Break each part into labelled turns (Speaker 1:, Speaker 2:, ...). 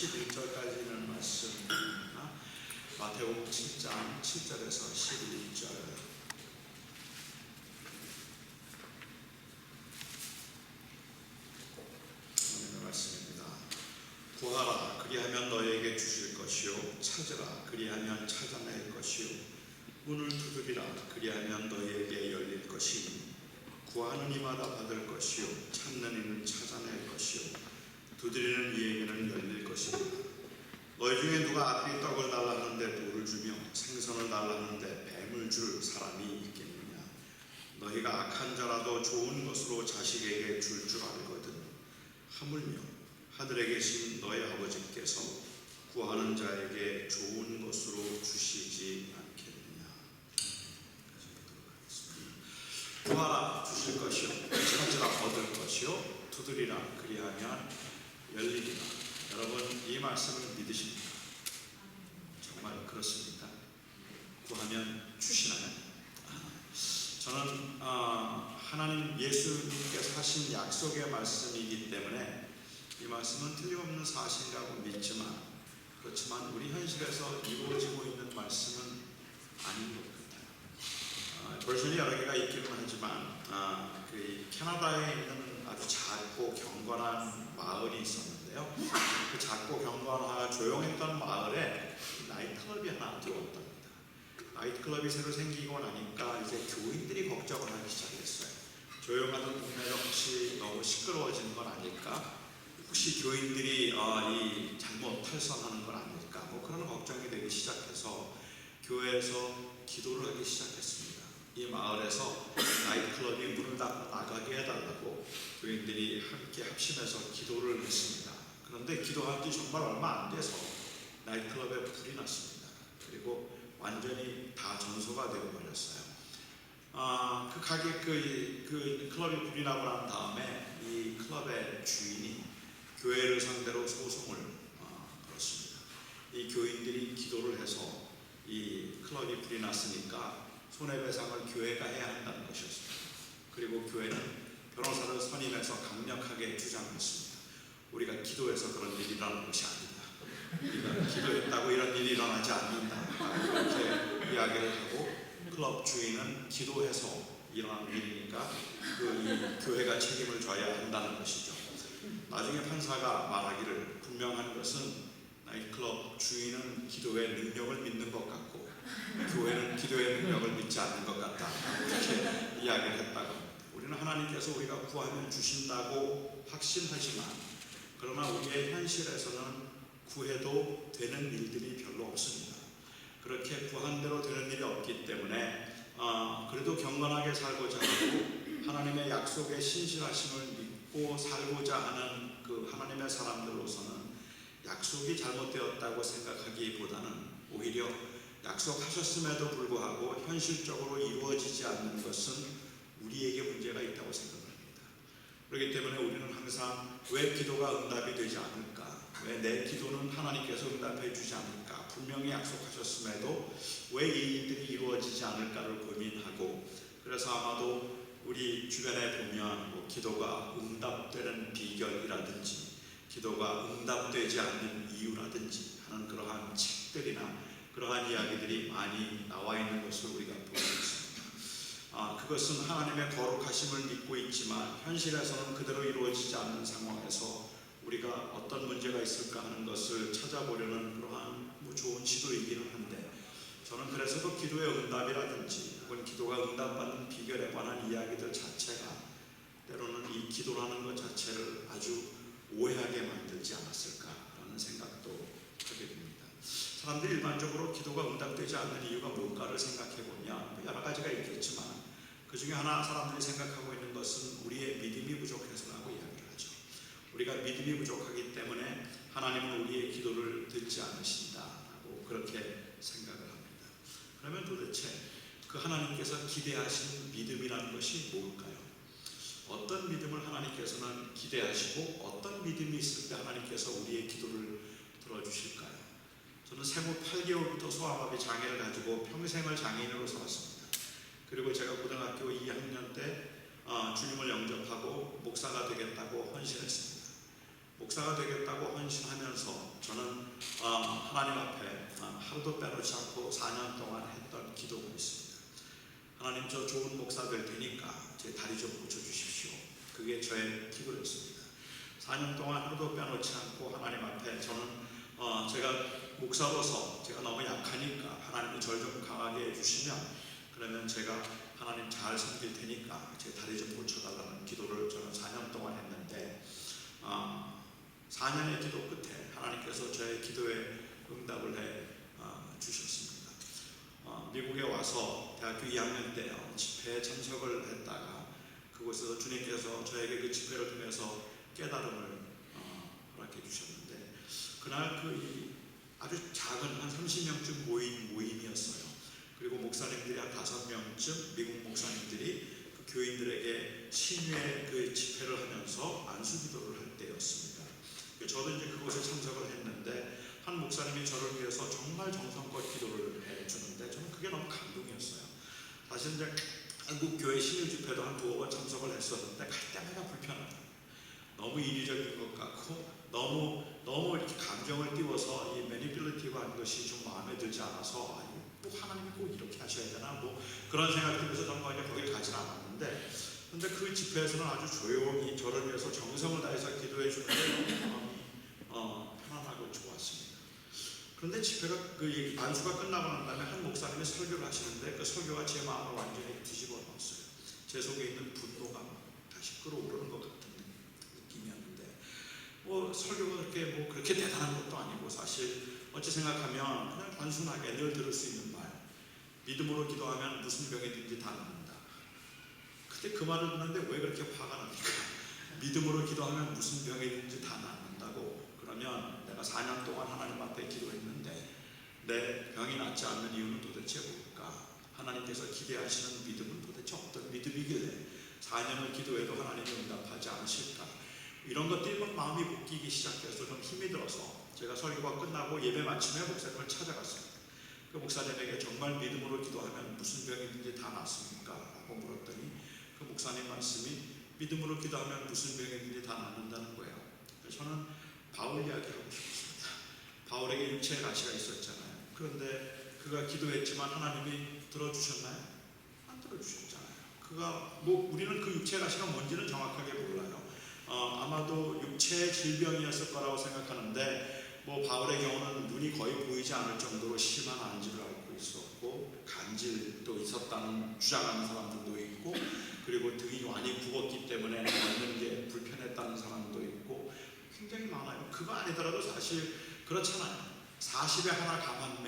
Speaker 1: 11절까지는 말씀입니다. 마태복음 7장 7절에서 11절. 오늘의 말씀입니다. 구하라, 그리하면 너에게 주실 것이요, 찾으라, 그리하면 찾아낼 것이요, 문을 두드리라, 그리하면 너에게 열릴 것이니, 구하는 이마다 받을 것이요, 찾는 이는 찾아낼 것이요, 두드리는 이에게는 열릴 것입니다. 너희 중에 누가 아들이 떡을 달라 하는데 돌을 주며 생선을 달라 하는데 뱀을 줄 사람이 있겠느냐? 너희가 악한 자라도 좋은 것으로 자식에게 줄 알거든. 하물며 하늘에 계신 너희 아버지께서 구하는 자에게 좋은 것으로 주시지 않겠느냐? 구하라, 주실 것이요, 찾으라, 얻을 것이요, 두드리라, 그리하면 열리리라. 여러분, 이 말씀을 믿으십니까? 정말 그렇습니까? 구하면 주시나요? 저는 하나님 예수님께서 하신 약속의 말씀이기 때문에 이 말씀은 틀림없는 사실이라고 믿지만, 그렇지만 우리 현실에서 이루어지고 있는 말씀은 아닌 것 같아요. 버전이 여러 개가 있기는 하지만 그 캐나다에 있는 아주 작고 경건한 마을이 있었는데요. 그 작고 경건하고 조용했던 마을에 나이트클럽이 하나 들어왔답니다. 나이트클럽이 새로 생기고 나니까 이제 교인들이 걱정을 하기 시작했어요. 조용하던 동네가 혹시 너무 시끄러워지는 건 아닐까? 혹시 교인들이 이 잘못 탈선하는 건 아닐까? 뭐 그런 걱정이 되기 시작해서 교회에서 기도를 하기 시작했습니다. 이 마을에서 나이트클럽이 문을 닫고 나가게 해달라고 교인들이 함께 합심해서 기도를 했습니다. 그런데 기도한 지 정말 얼마 안 돼서 나이트클럽에 불이 났습니다. 그리고 완전히 다 전소가 되어버렸어요. 그 클럽이 불이 나고 난 다음에 이 클럽의 주인이 교회를 상대로 소송을 걸었습니다. 이 교인들이 기도를 해서 이 클럽이 불이 났으니까 손해배상을 교회가 해야 한다는 것이었습니다. 그리고 교회는 변호사를 선임해서 강력하게 주장했습니다. 우리가 기도해서 그런 일이 일어나는 것이 아니다. 우리가 기도했다고 이런 일이 일어나지 않는다. 그렇게 이야기를 하고, 클럽 주인은 기도해서 일어난 일이니까 이 교회가 책임을 져야 한다는 것이죠. 나중에 판사가 말하기를, 분명한 것은 나이트클럽 주인은 기도의 능력을 믿는 것 같고 교회는 기도의 능력을 믿지 않는 것 같다. 이렇게 이야기를 했다고 합니다. 우리는 하나님께서 우리가 구하면 주신다고 확신하지만, 그러나 우리의 현실에서는 구해도 되는 일들이 별로 없습니다. 그렇게 구한 대로 되는 일이 없기 때문에 그래도 경건하게 살고자 하고 하나님의 약속에 신실하심을 믿고 살고자 하는 그 하나님의 사람들로서는 약속이 잘못되었다고 생각하기보다는 오히려 약속하셨음에도 불구하고 현실적으로 이루어지지 않는 것은 우리에게 문제가 있다고 생각합니다. 그렇기 때문에 우리는 항상 왜 기도가 응답이 되지 않을까? 왜 내 기도는 하나님께서 응답해 주지 않을까? 분명히 약속하셨음에도 왜 이 일들이 이루어지지 않을까를 고민하고, 그래서 아마도 우리 주변에 보면 기도가 응답되는 비결이라든지 기도가 응답되지 않는 이유라든지 하는 그러한 책들이나 그러한 이야기들이 많이 나와 있는 것을 우리가 보고 있습니다. 그것은 하나님의 거룩하심을 믿고 있지만 현실에서는 그대로 이루어지지 않는 상황에서 우리가 어떤 문제가 있을까 하는 것을 찾아보려는 그러한 좋은 시도이기는 한데, 저는 그래서 그 기도의 응답이라든지 혹은 기도가 응답받는 비결에 관한 이야기들 자체가 때로는 이 기도라는 것 자체를 아주 오해하게 만들지 않았을까라는 생각도 하게 됩니다. 사람들이 일반적으로 기도가 응답되지 않는 이유가 뭘까를 생각해보면 여러 가지가 있겠지만, 그 중에 하나 사람들이 생각하고 있는 것은 우리의 믿음이 부족해서라고 이야기를 하죠. 우리가 믿음이 부족하기 때문에 하나님은 우리의 기도를 듣지 않으신다고 그렇게 생각을 합니다. 그러면 도대체 그 하나님께서 기대하시는 믿음이라는 것이 뭘까요? 어떤 믿음을 하나님께서는 기대하시고 어떤 믿음이 있을 때 하나님께서 우리의 기도를 들어주실까요? 저는 생후 8개월부터 소아마비 장애를 가지고 평생을 장애인으로 살았습니다. 그리고 제가 고등학교 2학년 때 주님을 영접하고 목사가 되겠다고 헌신했습니다. 목사가 되겠다고 헌신하면서 저는 하나님 앞에 하루도 빼놓지 않고 4년 동안 했던 기도가 있습니다. 하나님, 저 좋은 목사 될 테니까 제 다리 좀 고쳐주십시오. 그게 저의 기도였습니다. 4년 동안 하루도 빼놓지 않고 하나님 앞에 저는 제가 목사로서 제가 너무 약하니까 하나님이 저를 좀 강하게 해주시면 그러면 제가 하나님 잘 섬길 테니까 제 다리 좀 고쳐달라는 기도를 저는 4년 동안 했는데 4년의 기도 끝에 하나님께서 저의 기도에 응답을 해 주셨습니다. 미국에 와서 대학교 2학년 때 집회에 참석을 했다가 그곳에서 주님께서 저에게 그 집회를 통해서 깨달음을 허락해 주셨는데 그날 아주 작은 한 30명쯤 모인 모임이었어요. 그리고 목사님들이 한 5명쯤 미국 목사님들이 그 교인들에게 신유의 그 집회를 하면서 안수기도를 할 때였습니다. 저도 이제 그곳에 참석을 했는데 한 목사님이 저를 위해서 정말 정성껏 기도를 해주는데 저는 그게 너무 감동이었어요. 사실 이제 한국 교회 신유 집회도 한 2번 참석을 했었는데 갈 때마다 불편하다. 너무 인위적인 것 같고 너무 이렇게 감정을 띄워서 이 매니플레이티브한 것이 좀 마음에 들지 않아서 뭐 하나님이 꼭 이렇게 하셔야 되나 뭐 그런 생각이 들면서 정말 이제 거기를 가진 않았는데 근데 그 집회에서는 아주 조용히 저를 위해서 정성을 다해서 기도해 주는데 너무 편안하고 좋았습니다. 그런데 집회가 그 안수가 끝나고 난 다음에 한 목사님이 설교를 하시는데 그 설교가 제 마음을 완전히 뒤집어 놓았어요. 제 속에 있는 분노가 다시 끌어오르는 것 같은 느낌이었는데 뭐 설교가 그렇게 대단한 것도 아니고 사실 어찌 생각하면 그냥 단순하게 늘 들을 수 있는 말 믿음으로 기도하면 무슨 병이든지 다 낫는다. 근데 그 말을 듣는데 왜 그렇게 화가 납니까? 믿음으로 기도하면 무슨 병이든지 다 낫는다고 그러면 내가 4년 동안 하나님 앞에 기도했는데 내 병이 낫지 않는 이유는 도대체 뭘까? 하나님께서 기대하시는 믿음은 도대체 어떤 믿음이길래 4년을 기도해도 하나님이 응답하지 않으실까? 이런 것들이 막 마음이 묶이기 시작해서 좀 힘이 들어서 제가 설교가 끝나고 예배 마침에 목사님을 찾아갔습니다. 그 목사님에게 정말 믿음으로 기도하면 무슨 병이든지 다 낫습니까? 라고 물었더니 그 목사님 말씀이 믿음으로 기도하면 무슨 병이든지 다 낫는다는 거예요. 그래서 저는 바울 이야기하고 싶습니다. 바울에게 육체의 가시가 있었잖아요. 그런데 그가 기도했지만 하나님이 들어주셨나요? 안 들어주셨잖아요. 우리는 그 육체의 가시가 뭔지는 정확하게 몰라요. 아마도 육체의 질병이었을 거라고 생각하는데 뭐 바울의 경우는 눈이 거의 보이지 않을 정도로 심한 안질을 앓고 있었고 간질도 있었다는 주장하는 사람들도 있고 그리고 등이 많이 굽었기 때문에 걷는 게 불편했다는 사람도 있고 굉장히 많아요. 그거 아니더라도 사실 그렇잖아요. 40에 하나 감한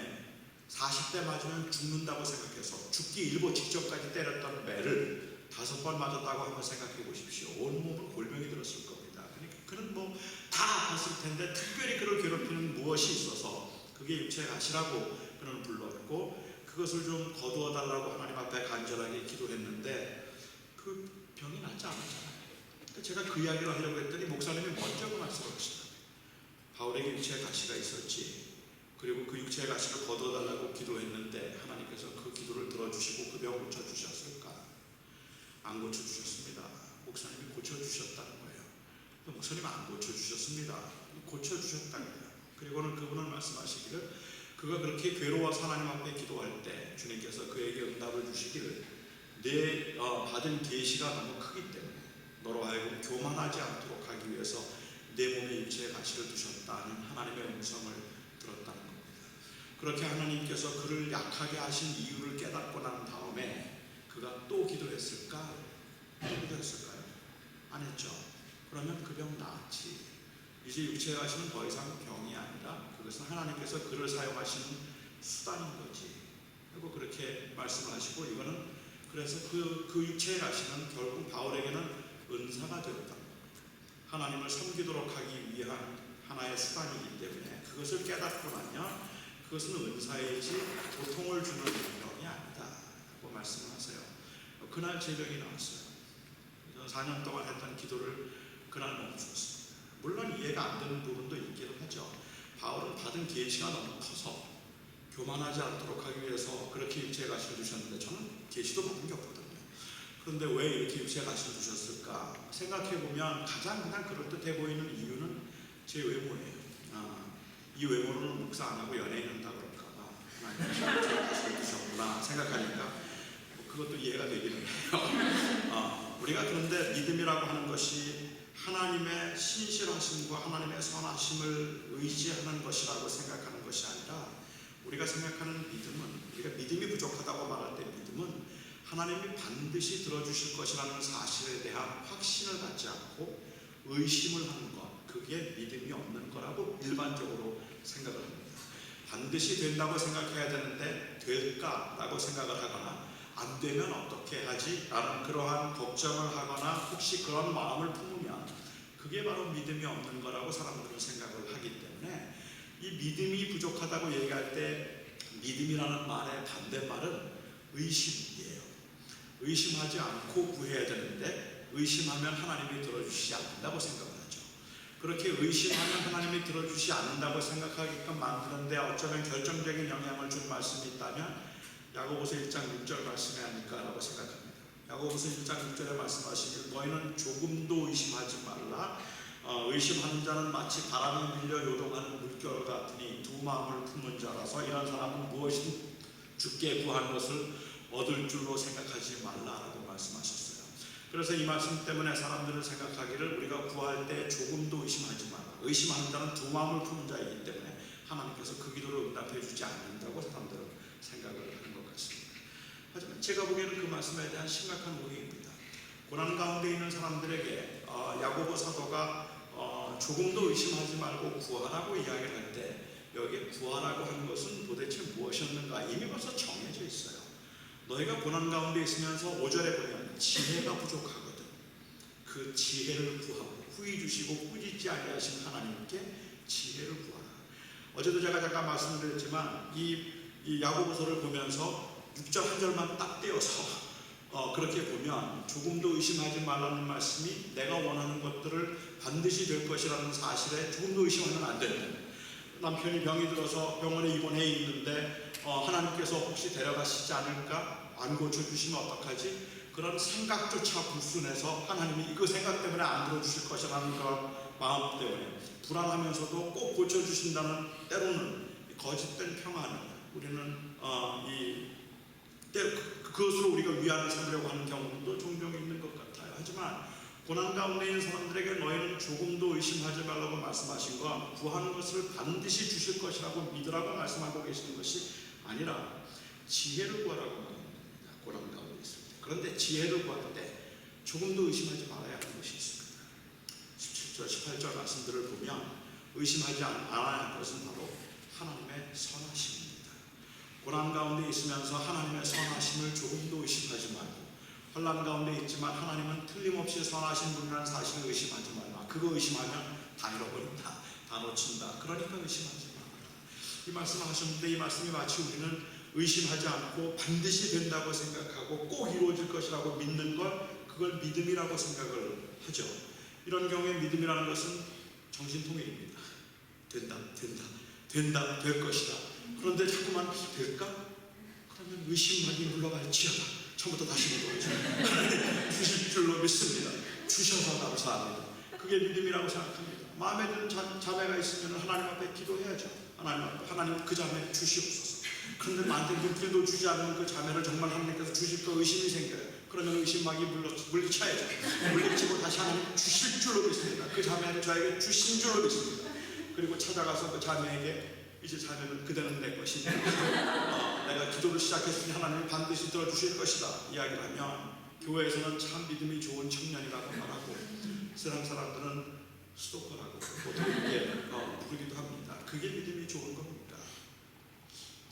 Speaker 1: 40대 맞으면 죽는다고 생각해서 죽기 일보 직전까지 때렸던 매를 5번 맞았다고 한번 생각해 보십시오. 온몸은 골병이 들었을 겁니다. 그러니까 그는 뭐 다 아팠을 텐데 특별히 그를 괴롭히는 무엇이 있어서 그게 육체의 가시라고 그는 불렀고 그것을 좀 거두어 달라고 하나님 앞에 간절하게 기도했는데 그 병이 낫지 않았잖아요. 그러니까 제가 그 이야기를 하려고 했더니 목사님이 먼저 그 말씀을 하시더라고요. 바울에게 육체의 가시가 있었지. 그리고 그 육체의 가시를 거두어 달라고 기도했는데 하나님께서 그 기도를 들어주시고 그 병 고쳐주셨을까? 안 고쳐주셨습니다. 목사님이 고쳐주셨다는 거예요. 목사님 안 고쳐주셨습니다. 고쳐주셨다는 거예요. 그리고는 그분은 말씀하시기를 그가 그렇게 괴로워서 하나님 앞에 기도할 때 주님께서 그에게 응답을 주시기를 내 받은 계시가 너무 크기 때문에 너로 하여금 교만하지 않도록 하기 위해서 내 몸에 육체의 가시를 두셨다는 하나님의 음성을 들었다는 겁니다. 그렇게 하나님께서 그를 약하게 하신 이유를 깨닫고 난 다음에 그가 또 기도했을까? 또 기도했을까요? 안 했죠. 그러면 그 병 나았지. 이제 육체의 가시는 더 이상 병이 아니라 그것은 하나님께서 그를 사용하시는 수단인 거지. 그리고 그렇게 말씀을 하시고 이거는 그래서 그 육체의 가시는 결국 바울에게는 은사가 되었다. 하나님을 섬기도록 하기 위한 하나의 수단이기 때문에 그것을 깨닫고 나면 그것은 은사이지 고통을 주는 병이 아니다 라고 말씀을 하세요. 그날 제 병이 나왔어요. 4년 동안 했던 기도를 그날 멈추었습니다. 물론 이해가 안 되는 부분도 있기는 하죠. 바울은 받은 계시가 너무 커서 교만하지 않도록 하기 위해서 그렇게 육체의 가시를 주셨는데 저는 계시도 받은 게 없거든요. 그런데 왜 이렇게 육체의 가시를 주셨을까 생각해보면 가장 그냥 그럴듯해 보이는 이유는 제 외모예요. 이 외모로는 목사 안 하고 연예인 한다고 그럴까봐 하나님께서 주셨구나 생각하니까 그것도 이해가 되기는 해요. 우리가 그런데 믿음이라고 하는 것이 하나님의 신실하심과 하나님의 선하심을 의지하는 것이라고 생각하는 것이 아니라, 우리가 생각하는 믿음은, 우리가 믿음이 부족하다고 말할 때 믿음은 하나님이 반드시 들어주실 것이라는 사실에 대한 확신을 갖지 않고 의심을 하는 것, 그게 믿음이 없는 거라고 일반적으로 생각을 합니다. 반드시 된다고 생각해야 되는데 될까라고 생각을 하거나 안 되면 어떻게 하지? 라는 그러한 걱정을 하거나 혹시 그런 마음을 품으면 그게 바로 믿음이 없는 거라고 사람들은 생각을 하기 때문에, 이 믿음이 부족하다고 얘기할 때 믿음이라는 말의 반대말은 의심이에요. 의심하지 않고 구해야 되는데 의심하면 하나님이 들어주시지 않는다고 생각을 하죠. 그렇게 의심하면 하나님이 들어주시지 않는다고 생각하게끔 만드는데 어쩌면 결정적인 영향을 준 말씀이 있다면 야고보서 1장 6절 말씀이 아닐까라고 생각합니다. 야고보서 1장 6절에 말씀하시길 너희는 조금도 의심하지 말라. 의심하는 자는 마치 바람에 밀려 요동하는 물결 같으니 두 마음을 품은 자라서 이런 사람은 무엇이든 주께 구한 것을 얻을 줄로 생각하지 말라라고 말씀하셨어요. 그래서 이 말씀 때문에 사람들은 생각하기를 우리가 구할 때 조금도 의심하지 말라. 의심하는 자는 두 마음을 품은 자이기 때문에 하나님께서 그 기도를 응답해 주지 않는다고 사람들은 생각을 하는 것 같습니다. 하지만 제가 보기에는 그 말씀에 대한 심각한 오해입니다. 고난 가운데 있는 사람들에게 야고보 사도가 조금도 의심하지 말고 구하라고 이야기를 할 때 여기에 구하라고 하는 것은 도대체 무엇이었는가 이미 벌써 정해져 있어요. 너희가 고난 가운데 있으면서 5절에 보면 지혜가 부족하거든. 그 지혜를 구하고 후히 주시고 꾸짖지 아니하신 하나님께 지혜를 구하라. 어제도 제가 잠깐 말씀드렸지만 이 야고보서를 보면서 6절 한 절만 딱 떼어서 그렇게 보면 조금도 의심하지 말라는 말씀이 내가 원하는 것들을 반드시 될 것이라는 사실에 조금도 의심하면 안 된다. 남편이 병이 들어서 병원에 입원해 있는데 하나님께서 혹시 데려가시지 않을까? 안 고쳐주시면 어떡하지? 그런 생각조차 불순해서 하나님이 이거 생각 때문에 안 들어주실 것이라는 그런 마음 때문에 불안하면서도 꼭 고쳐주신다는 때로는 거짓된 평안을 우리는 그것으로 우리가 위안을 삼으려고 하는 경우도 종종 있는 것 같아요. 하지만 고난 가운데 있는 사람들에게 너희는 조금도 의심하지 말라고 말씀하신 건 구하는 것을 반드시 주실 것이라고 믿으라고 말씀하고 계시는 것이 아니라 지혜를 구하라고 말합니다. 고난 가운데 있을 때. 그런데 지혜를 구할 때 조금도 의심하지 말아야 하는 것이 있습니다. 17절, 18절 말씀들을 보면 의심하지 않아야 할 것은 바로 하나님의 선하심입니다. 고난 가운데 있으면서 하나님의 선하심을 조금도 의심하지 말고, 혼란 가운데 있지만 하나님은 틀림없이 선하신 분이라는 사실을 의심하지 말라. 그거 의심하면 다 잃어버린다, 다 놓친다. 그러니까 의심하지 말라. 이 말씀을 하셨는데 이 말씀이 마치 우리는 의심하지 않고 반드시 된다고 생각하고 꼭 이루어질 것이라고 믿는 걸, 그걸 믿음이라고 생각을 하죠. 이런 경우에 믿음이라는 것은 정신통일입니다. 된다, 될 것이다. 그런데 자꾸만 될까? 그러면 의심하기 물러갈지어다. 처음부터 다시 보도록 하나님 주실 줄로 믿습니다. 주셔서 감사합니다. 그게 믿음이라고 생각합니다. 마음에 드는 자매가 있으면 하나님 앞에 기도해야죠. 하나님 그 자매 주시옵소서. 그런데 나한테 눈길도 주지 않는 그 자매를 정말 하나님께서 주실 거 의심이 생겨요. 그러면 의심막이 물리쳐야죠. 물리치고 다시 하나님 주실 줄로 믿습니다. 그 자매를 저에게 주신 줄로 믿습니다. 그리고 찾아가서 그 자매에게 이제 자매는 그대는 내 것이다. 내가 기도를 시작했으니 하나님이 반드시 들어주실 것이다. 이야기를 하면 교회에서는 참 믿음이 좋은 청년이라고 말하고 세상 사람들은 스토커라고 보통 이렇게 부르기도 합니다. 그게 믿음이 좋은 겁니까?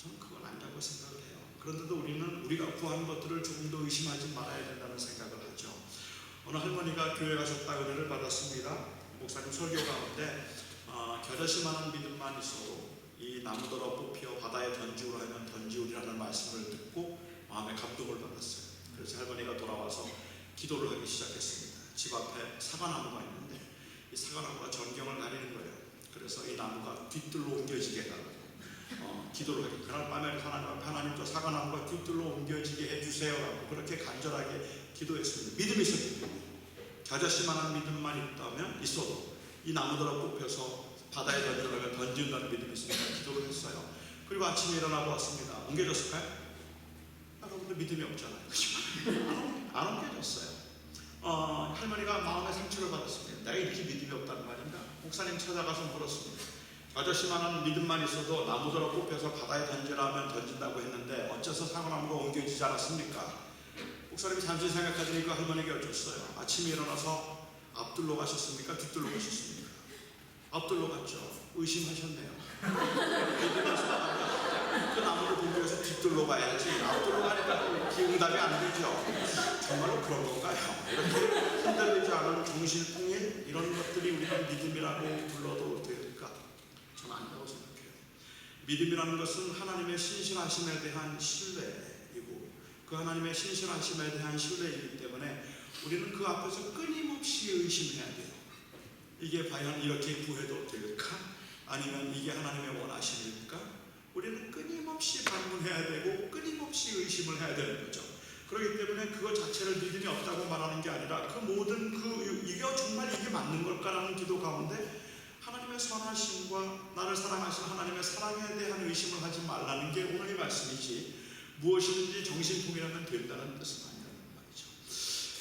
Speaker 1: 저는 그건 아니라고 생각을 해요. 그런데도 우리는 우리가 구한 것들을 조금도 의심하지 말아야 된다는 생각을 하죠. 어느 할머니가 교회 가셨다 은혜를 받았습니다. 목사님 설교 가운데 겨자씨만한 믿음만 있어도 이 나무더러 뽑혀 바다에 던지우라 하면 던지우리라는 말씀을 듣고 마음에 감동을 받았어요. 그래서 할머니가 돌아와서 기도를 하기 시작했습니다. 집 앞에 사과나무가 있는데 이 사과나무가 전경을 가리는 거예요. 그래서 이 나무가 뒤뜰로 옮겨지게 해달라고 기도를 하기. 그날 밤에 하나님 저 사과나무가 뒤뜰로 옮겨지게 해주세요 라고 그렇게 간절하게 기도했습니다. 믿음이 있었기 때문에 겨자씨만한 믿음만 있다면 있어도 이 나무더러 뽑혀서 바다에 던져라면 던진다는 믿음이 있으니까 기도를 했어요. 그리고 아침에 일어나고 왔습니다. 옮겨졌을까요? 여러분들 믿음이 없잖아요. 안 옮겨졌어요. 할머니가 마음의 상처를 받았습니다. 내가 이렇게 믿음이 없다는 말인가? 목사님 찾아가서 물었습니다. 아저씨만한 믿음만 있어도 나무더러 뽑혀서 바다에 던지라면 던진다고 했는데 어째서 사과나무가 옮겨지지 않았습니까? 목사님이 잠시 생각하더니 그 할머니에게 여쭙어요. 아침에 일어나서 앞둘러 가셨습니까? 뒤둘러 가셨습니까? 앞둘러 갔죠. 의심하셨네요. 그 나무를 보기 위해서 뒤둘러 가야지 앞둘러 가니까 응답이 안 되죠. 정말로 그런 건가요? 이렇게 흔들리지 않은 정신통일 이런 것들이 우리가 믿음이라고 불러도 될까? 저는 아니라고 생각해요. 믿음이라는 것은 하나님의 신실하심에 대한 신뢰이고 그 하나님의 신실하심에 대한 신뢰이기 때문에 우리는 그 앞에서 끊임없이 의심해야 돼요. 이게 과연 이렇게 구해도 될까? 아니면 이게 하나님의 원하심일까? 우리는 끊임없이 반문해야 되고 끊임없이 의심을 해야 되는 거죠. 그렇기 때문에 그것 자체를 믿음이 없다고 말하는 게 아니라 그 모든 이게 정말 이게 맞는 걸까라는 기도 가운데 하나님의 선하심과 나를 사랑하신 하나님의 사랑에 대한 의심을 하지 말라는 게 오늘의 말씀이지 무엇이든지 정신통일하면 된다는 뜻은 아니라는 말이죠.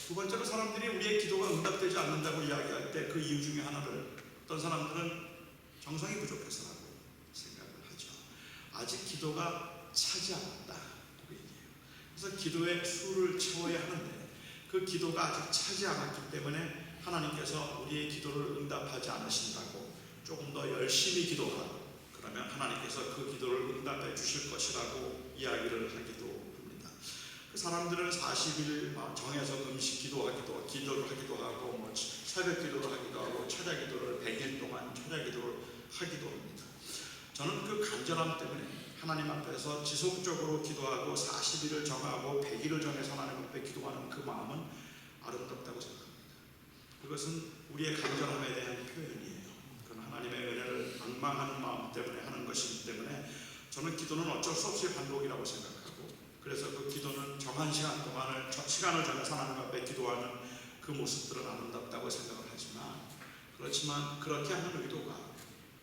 Speaker 1: 두 번째로 사람들이 우리의 기도가 응답되지 않는다고 이야기할 때 그 이유 중에 하나를 어떤 사람들은 정성이 부족해서라고 생각을 하죠. 아직 기도가 차지 않았다. 그래서 기도의 수를 채워야 하는데 그 기도가 아직 차지 않았기 때문에 하나님께서 우리의 기도를 응답하지 않으신다고 조금 더 열심히 기도하고 그러면 하나님께서 그 기도를 응답해 주실 것이라고 이야기를 하기도 합니다. 그 사람들은 40일 정해서 금식 기도를 하기도 하고 뭐 새벽 기도를 하기도 하고 철야 기도를 100일 동안 철야 기도를 하기도 합니다. 저는 그 간절함 때문에 하나님 앞에서 지속적으로 기도하고 40일을 정하고 100일을 정해서 하나님 앞에 기도하는 그 마음은 아름답다고 생각합니다. 그것은 우리의 간절함에 대한 표현이에요. 그건 하나님의 은혜를 방망하는 마음 때문에 하는 것이기 때문에 저는 기도는 어쩔 수 없이 반복이라고 생각하고 그래서 그 기도는 정한 시간 동안을 시간을 정해서 하나님 앞에 기도하는 그 모습들은 아름답다고 생각을 하지만 그렇지만 그렇게 하는 의도가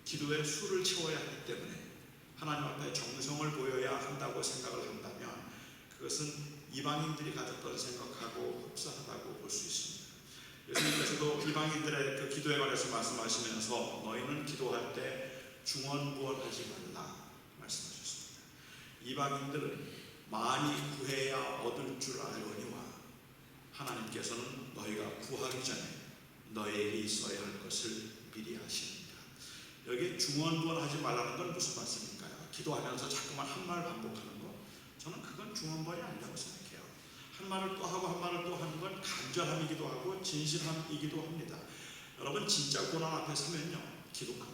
Speaker 1: 기도의 수를 채워야 하기 때문에 하나님 앞에 정성을 보여야 한다고 생각을 한다면 그것은 이방인들이 가졌던 생각하고 흡사하다고 볼 수 있습니다. 예수님께서도 이방인들의 그 기도에 관해서 말씀하시면서 너희는 기도할 때 중언부언하지 말라 말씀하셨습니다. 이방인들은 많이 구해야 얻을 줄 알거니와 하나님께서는 너희가 구하기 전에 너희에게 있어야 할 것을 미리 아십니다. 여기에 중언부언하지 말라는 건 무슨 말씀일까요? 기도하면서 자꾸만 한 말 반복하는 거. 저는 그건 중언부언이 아니라고 생각해요. 한 말을 또 하고 한 말을 또 하는 건 간절함이기도 하고 진실함이기도 합니다. 여러분 진짜 고난 앞에 서면요 기도가 안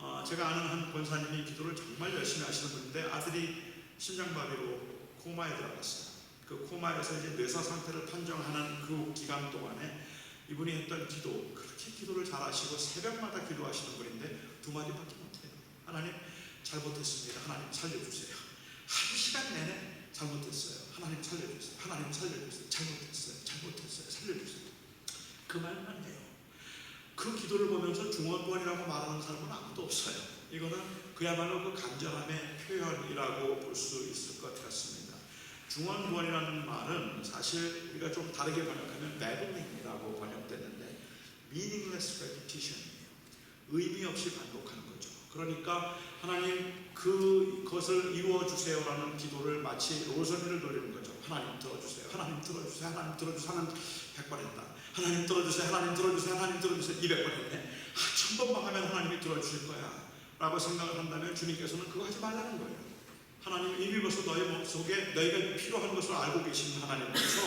Speaker 1: 나와요. 제가 아는 한 권사님이 기도를 정말 열심히 하시는 분인데 아들이 심장마비로 코마에 들어갔어요. 그 코마에서 이제 뇌사 상태를 판정하는 그 기간 동안에 이분이 했던 기도, 그렇게 기도를 잘하시고 새벽마다 기도하시는 분인데 두 마디밖에 못해요. 하나님 잘못했습니다. 하나님 살려주세요. 한 시간 내내 잘못했어요. 하나님 살려주세요. 하나님 살려주세요. 잘못했어요. 살려주세요. 그 말만 해요. 그 기도를 보면서 중언부언이라고 말하는 사람은 아무도 없어요. 이거는 그야말로 그 간절함의 표현이라고 볼 수 있을 것 같습니다. 중언부언이라는 말은 사실 우리가 좀 다르게 번역하면 babbling 번역됐는데 meaningless repetition이에요. 의미 없이 반복하는 거죠. 그러니까 하나님 그것을 이루어 주세요라는 기도를 마치 로서리를 돌리는 거죠. 하나님 들어주세요. 하나님 들어주세요. 하나님 들어주세요. 하나님 100번 했다. 하나님 들어주세요. 하나님 들어주세요. 하나님 들어주세요. 200번 했네. 1000번만 하면 하나님이 들어주실 거야 라고 생각을 한다면 주님께서는 그거 하지 말라는 거예요. 하나님은 이미 벌써 너희 몸속에 너희가 필요한 것을 알고 계시는 하나님께서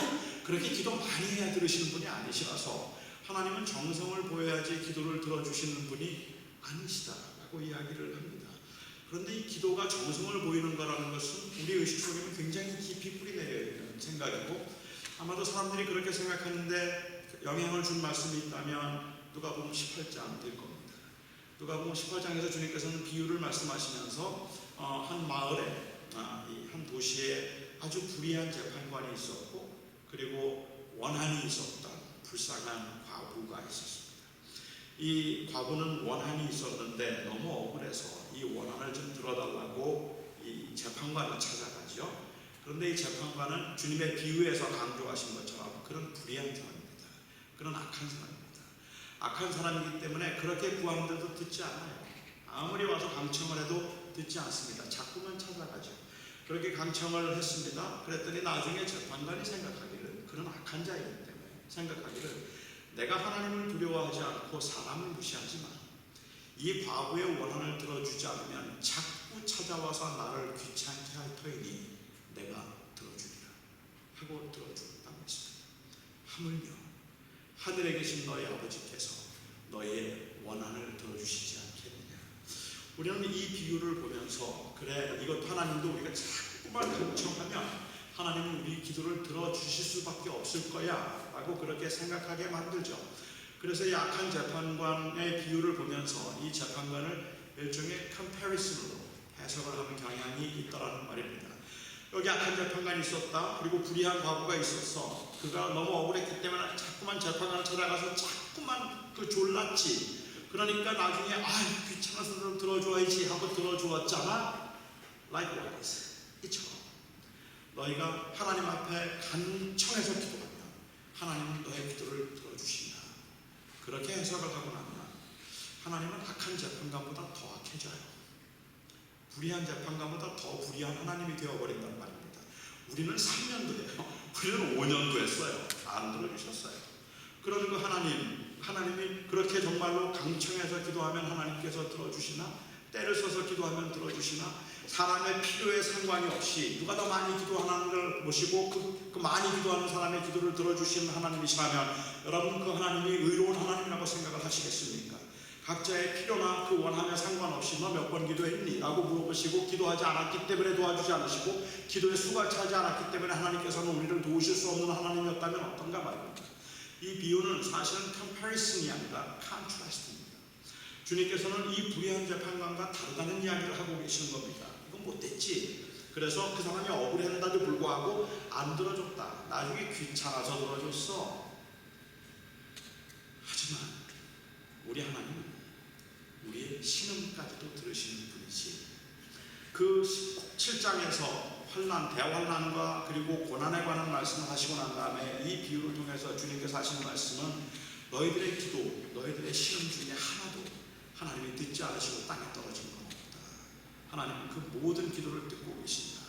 Speaker 1: 그렇게 기도 많이 해야 들으시는 분이 아니시라서 하나님은 정성을 보여야지 기도를 들어주시는 분이 아니시다라고 이야기를 합니다. 그런데 이 기도가 정성을 보이는 거라는 것은 우리 의식 속에는 굉장히 깊이 뿌리내려 있는 생각이고 아마도 사람들이 그렇게 생각하는데 영향을 준 말씀이 있다면 누가복음 18장 될 겁니다. 누가복음 18장에서 주님께서는 비유를 말씀하시면서 한 마을에 한 도시에 아주 불의한 재판관이 있었고 그리고 원한이 있었던 불쌍한 과부가 있었습니다. 이 과부는 원한이 있었는데 너무 억울해서 이 원한을 좀 들어달라고 이 재판관을 찾아가죠. 그런데 이 재판관은 주님의 비유에서 강조하신 것처럼 그런 불의한 사람입니다. 그런 악한 사람입니다. 악한 사람이기 때문에 그렇게 구하는데도 듣지 않아요. 아무리 와서 강청을 해도 듣지 않습니다. 자꾸만 찾아가죠. 그렇게 강청을 했습니다. 그랬더니 나중에 재판관이 생각하기를, 그런 악한 자이기 때문에 생각하기를, 내가 하나님을 두려워하지 않고 사람을 무시하지만 이 과부의 원한을 들어주지 않으면 자꾸 찾아와서 나를 귀찮게 할 터이니 내가 들어주리라 하고 들어주었다고 했습니다. 하물며 하늘에 계신 너희 아버지께서 너희의 원한을 들어주시지 않겠느냐. 우리는 이 비유를 보면서 그래, 이것도 하나님도 우리가 자꾸만 강청하면 하나님은 우리 기도를 들어주실 수밖에 없을 거야 라고 그렇게 생각하게 만들죠. 그래서 이 악한 재판관의 비유를 보면서 이 재판관을 일종의 컴패리슨으로 해석을 하는 경향이 있다라는 말입니다. 여기 악한 재판관이 있었다. 그리고 불의한 과부가 있었어. 그가 너무 억울했기 때문에 자꾸만 재판관을 찾아가서 자꾸만 그 졸랐지. 그러니까 나중에 귀찮아서 좀 들어줘야지 하고 들어주었잖아. Likewise, 이처럼 너희가 하나님 앞에 간청해서 기도하면 하나님은 너의 기도를 들어주신다. 그렇게 해석을 하고 나면 하나님은 악한 재판관보다 더 악해져요. 불의한 재판관보다 더 불의한 하나님이 되어버린단 말입니다. 우리는 3년도 해요. 우리는 5년도 했어요. 안 들어주셨어요. 그러는 그 하나님이 그렇게 정말로 강청해서 기도하면 하나님께서 들어주시나? 때를 써서 기도하면 들어주시나? 사람의 필요에 상관이 없이 누가 더 많이 기도하는 걸 보시고 그 많이 기도하는 사람의 기도를 들어주시는 하나님이시라면 여러분 그 하나님이 의로운 하나님이라고 생각을 하시겠습니까? 각자의 필요나 그 원함에 상관없이 너 몇 번 기도했니? 라고 물어보시고 기도하지 않았기 때문에 도와주지 않으시고 기도의 수가 차지 않았기 때문에 하나님께서는 우리를 도우실 수 없는 하나님이었다면 어떤가 말입니다. 이 비유는 사실은 컴패리슨이 아니라 컨트라스트입니다. 주님께서는 이 불의한 재판관과 다르다는 이야기를 하고 계시는 겁니다. 이건 못됐지. 그래서 그 사람이 억울했는데도 불구하고 안 들어줬다. 나중에 귀찮아서 들어줬어. 하지만 우리 하나님은 우리의 신음까지도 들으시는 분이지. 그 7장에서 대환난과 그리고 고난에 관한 말씀을 하시고 난 다음에 이 비유를 통해서 주님께서 하시는 말씀은 너희들의 기도, 너희들의 신음 중에 하나도 하나님이 듣지 않으시고 땅에 떨어진 건 없다. 하나님은 그 모든 기도를 듣고 계십니다.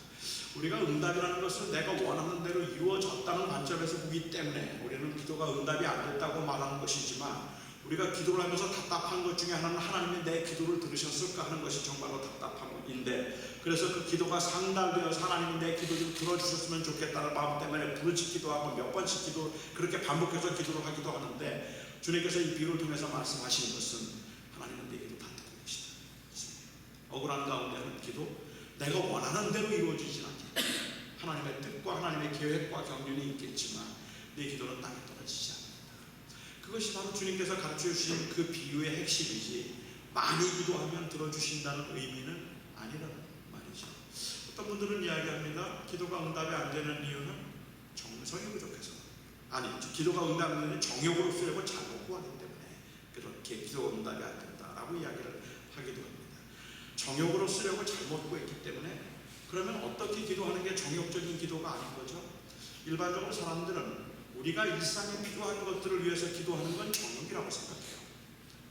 Speaker 1: 우리가 응답이라는 것은 내가 원하는 대로 이루어졌다는 관점에서 보기 때문에 우리는 기도가 응답이 안 됐다고 말하는 것이지만, 우리가 기도를 하면서 답답한 것 중에 하나는 하나님이 내 기도를 들으셨을까 하는 것이 정말로 답답함인데, 그래서 그 기도가 상달되어서 하나님이 내 기도 좀 들어주셨으면 좋겠다는 마음 때문에 부르짖 기도하고 몇 번씩 기도 그렇게 반복해서 기도를 하기도 하는데, 주님께서 이 비유를 통해서 말씀하시는 것은 하나님은 내 기도 다 듣고 계시다. 억울한 가운데 하는 기도, 내가 원하는 대로 이루어지진 않겠다. 하나님의 뜻과 하나님의 계획과 경륜이 있겠지만 내 기도는 땅에 떨어지지 않는다. 그것이 바로 주님께서 가르쳐 주신 그 비유의 핵심이지, 많이 기도하면 들어주신다는 의미는 아니라는 말이죠. 어떤 분들은 이야기합니다. 기도가 응답이 안 되는 이유는 정성이 부족해서, 기도가 응답이 안 되는 정욕으로 쓰려고 잘못 구하기 때문에 그렇게 기도가 응답이 안 된다라고 이야기를 하기도 합니다. 정욕으로 쓰려고 잘못 구했기 때문에, 그러면 어떻게 기도하는 게 정욕적인 기도가 아닌 거죠? 일반적으로 사람들은 우리가 일상에 필요한 것들을 위해서 기도하는 건 정욕이라고 생각해요.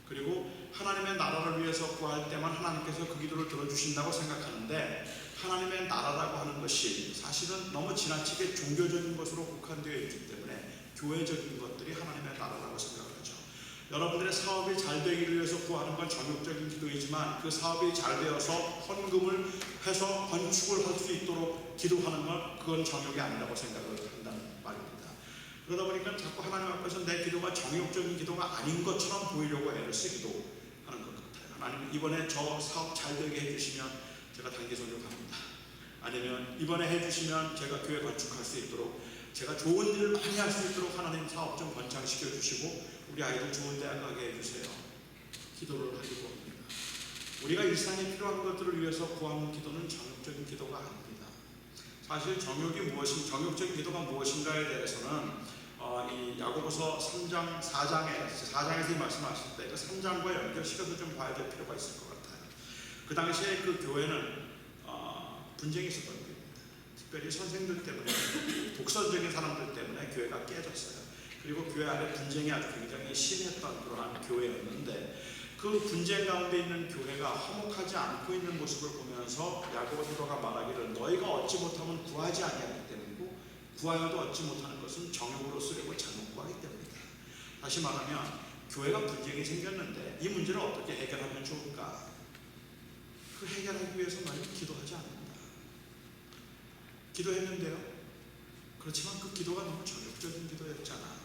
Speaker 1: 그리고 하나님의 나라를 위해서 구할 때만 하나님께서 그 기도를 들어주신다고 생각하는데, 하나님의 나라라고 하는 것이 사실은 너무 지나치게 종교적인 것으로 국한되어 있기 때문에 교회적인 것들이 하나님의 나라라고 생각하죠. 여러분들의 사업이 잘 되기를 위해서 구하는 건 정욕적인 기도이지만, 그 사업이 잘 되어서 헌금을 해서 건축을 할 수 있도록 기도하는 건 그건 정욕이 아니라고 생각을 한다는 말입니다. 그러다 보니까 자꾸 하나님 앞에서 내 기도가 정욕적인 기도가 아닌 것처럼 보이려고 애를 쓰기도 하는 것 같아요. 하나님, 이번에 저 사업 잘 되게 해주시면 제가 단기 선교합니다. 아니면 이번에 해주시면 제가 교회 건축할 수 있도록, 제가 좋은 일을 많이 할 수 있도록 하나님 사업 좀 번창시켜 주시고 우리 아이들 좋은 대학 가게 해주세요. 기도를 하기도 합니다. 우리가 일상에 필요한 것들을 위해서 구하는 기도는 정욕적인 기도가 아닙니다. 사실 정욕적인 기도가 무엇인가에 대해서는 이 야고보서 3장, 4장에서 이 말씀하실 때 그 3장과 연결시켜서 좀 봐야 될 필요가 있을 것 같아요. 그 당시에 그 교회는 분쟁이 있었던 교회입니다. 특별히 선생들 때문에, 독선적인 사람들 때문에 교회가 깨졌어요. 그리고 교회 안에 분쟁이 아주 굉장히 심했던 그러한 교회였는데, 그 분쟁 가운데 있는 교회가 화목하지 않고 있는 모습을 보면서 야고보 사도가 말하기를 너희가 얻지 못하면 구하지 아니하기 때문이고 구하여도 얻지 못하는 것은 정욕으로 쓰려고 잘못 구하기 때문이다. 다시 말하면 교회가 분쟁이 생겼는데 이 문제를 어떻게 해결하면 좋을까? 그 해결하기 위해서 너희는 기도하지 않는다. 기도했는데요. 그렇지만 그 기도가 너무 전욕적인 기도였잖아.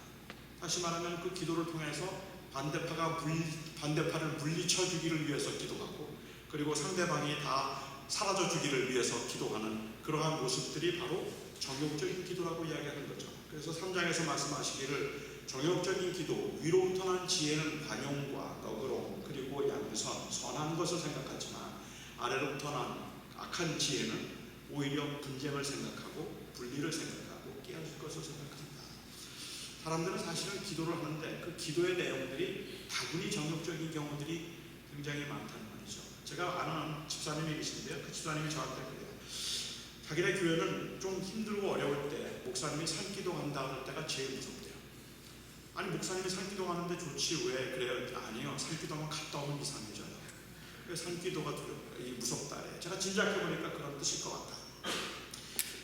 Speaker 1: 다시 말하면 그 기도를 통해서 반대파를 물리쳐 주기를 위해서 기도하고, 그리고 상대방이 다 사라져 주기를 위해서 기도하는 그러한 모습들이 바로 정욕적인 기도라고 이야기하는 거죠. 그래서 3장에서 말씀하시기를 정욕적인 기도, 위로부터 난 지혜는 관용과 너그러움, 그리고 양선, 선한 것을 생각하지만 아래로부터 난 악한 지혜는 오히려 분쟁을 생각하고 분리를 생각하고 깨어질 것을 생각합니다. 사람들은 사실은 기도를 하는데 그 기도의 내용들이 다분히 정욕적인 경우들이 굉장히 많다는 말이죠. 제가 아는 집사님이 계신데요. 그 집사님이 저한테 그래요. 자기네 교회는 좀 힘들고 어려울 때 목사님이 산기도 간다 할 때가 제일 무섭대요. 아니, 목사님이 산기도 가는데 좋지 왜 그래요? 아니요, 산기도만 갔다 오면 이상해져요. 그래서 산기도가 무섭다. 제가 짐작해 보니까 그런 뜻일 것 같다.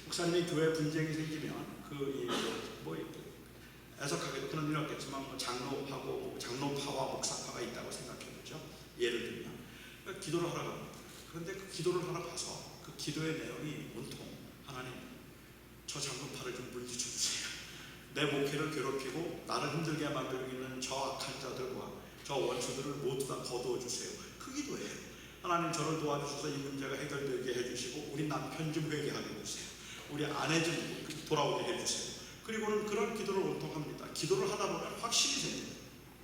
Speaker 1: 목사님이 교회 분쟁이 생기면 애석하게도 그런 일은 없겠지만 장로파와 목사파가 있다고 생각해보죠. 예를 들면 그러니까 기도를 하러 갑니다. 그런데 그 기도를 하러 가서 그 기도의 내용이 온통 하나님, 저 장로파를 좀 물리쳐 주세요. 내 목회를 괴롭히고 나를 힘들게 만들고 있는 저 악한 자들과 저 원수들을 모두 다 거두어 주세요. 그 기도예요. 하나님, 저를 도와주셔서 이 문제가 해결되게 해주시고 우리 남편 좀 회개하게 해주세요. 우리 아내 좀 돌아오게 해주세요. 그리고는 그런 기도를 온통 합니다. 기도를 하다 보면 확신이 생겨요.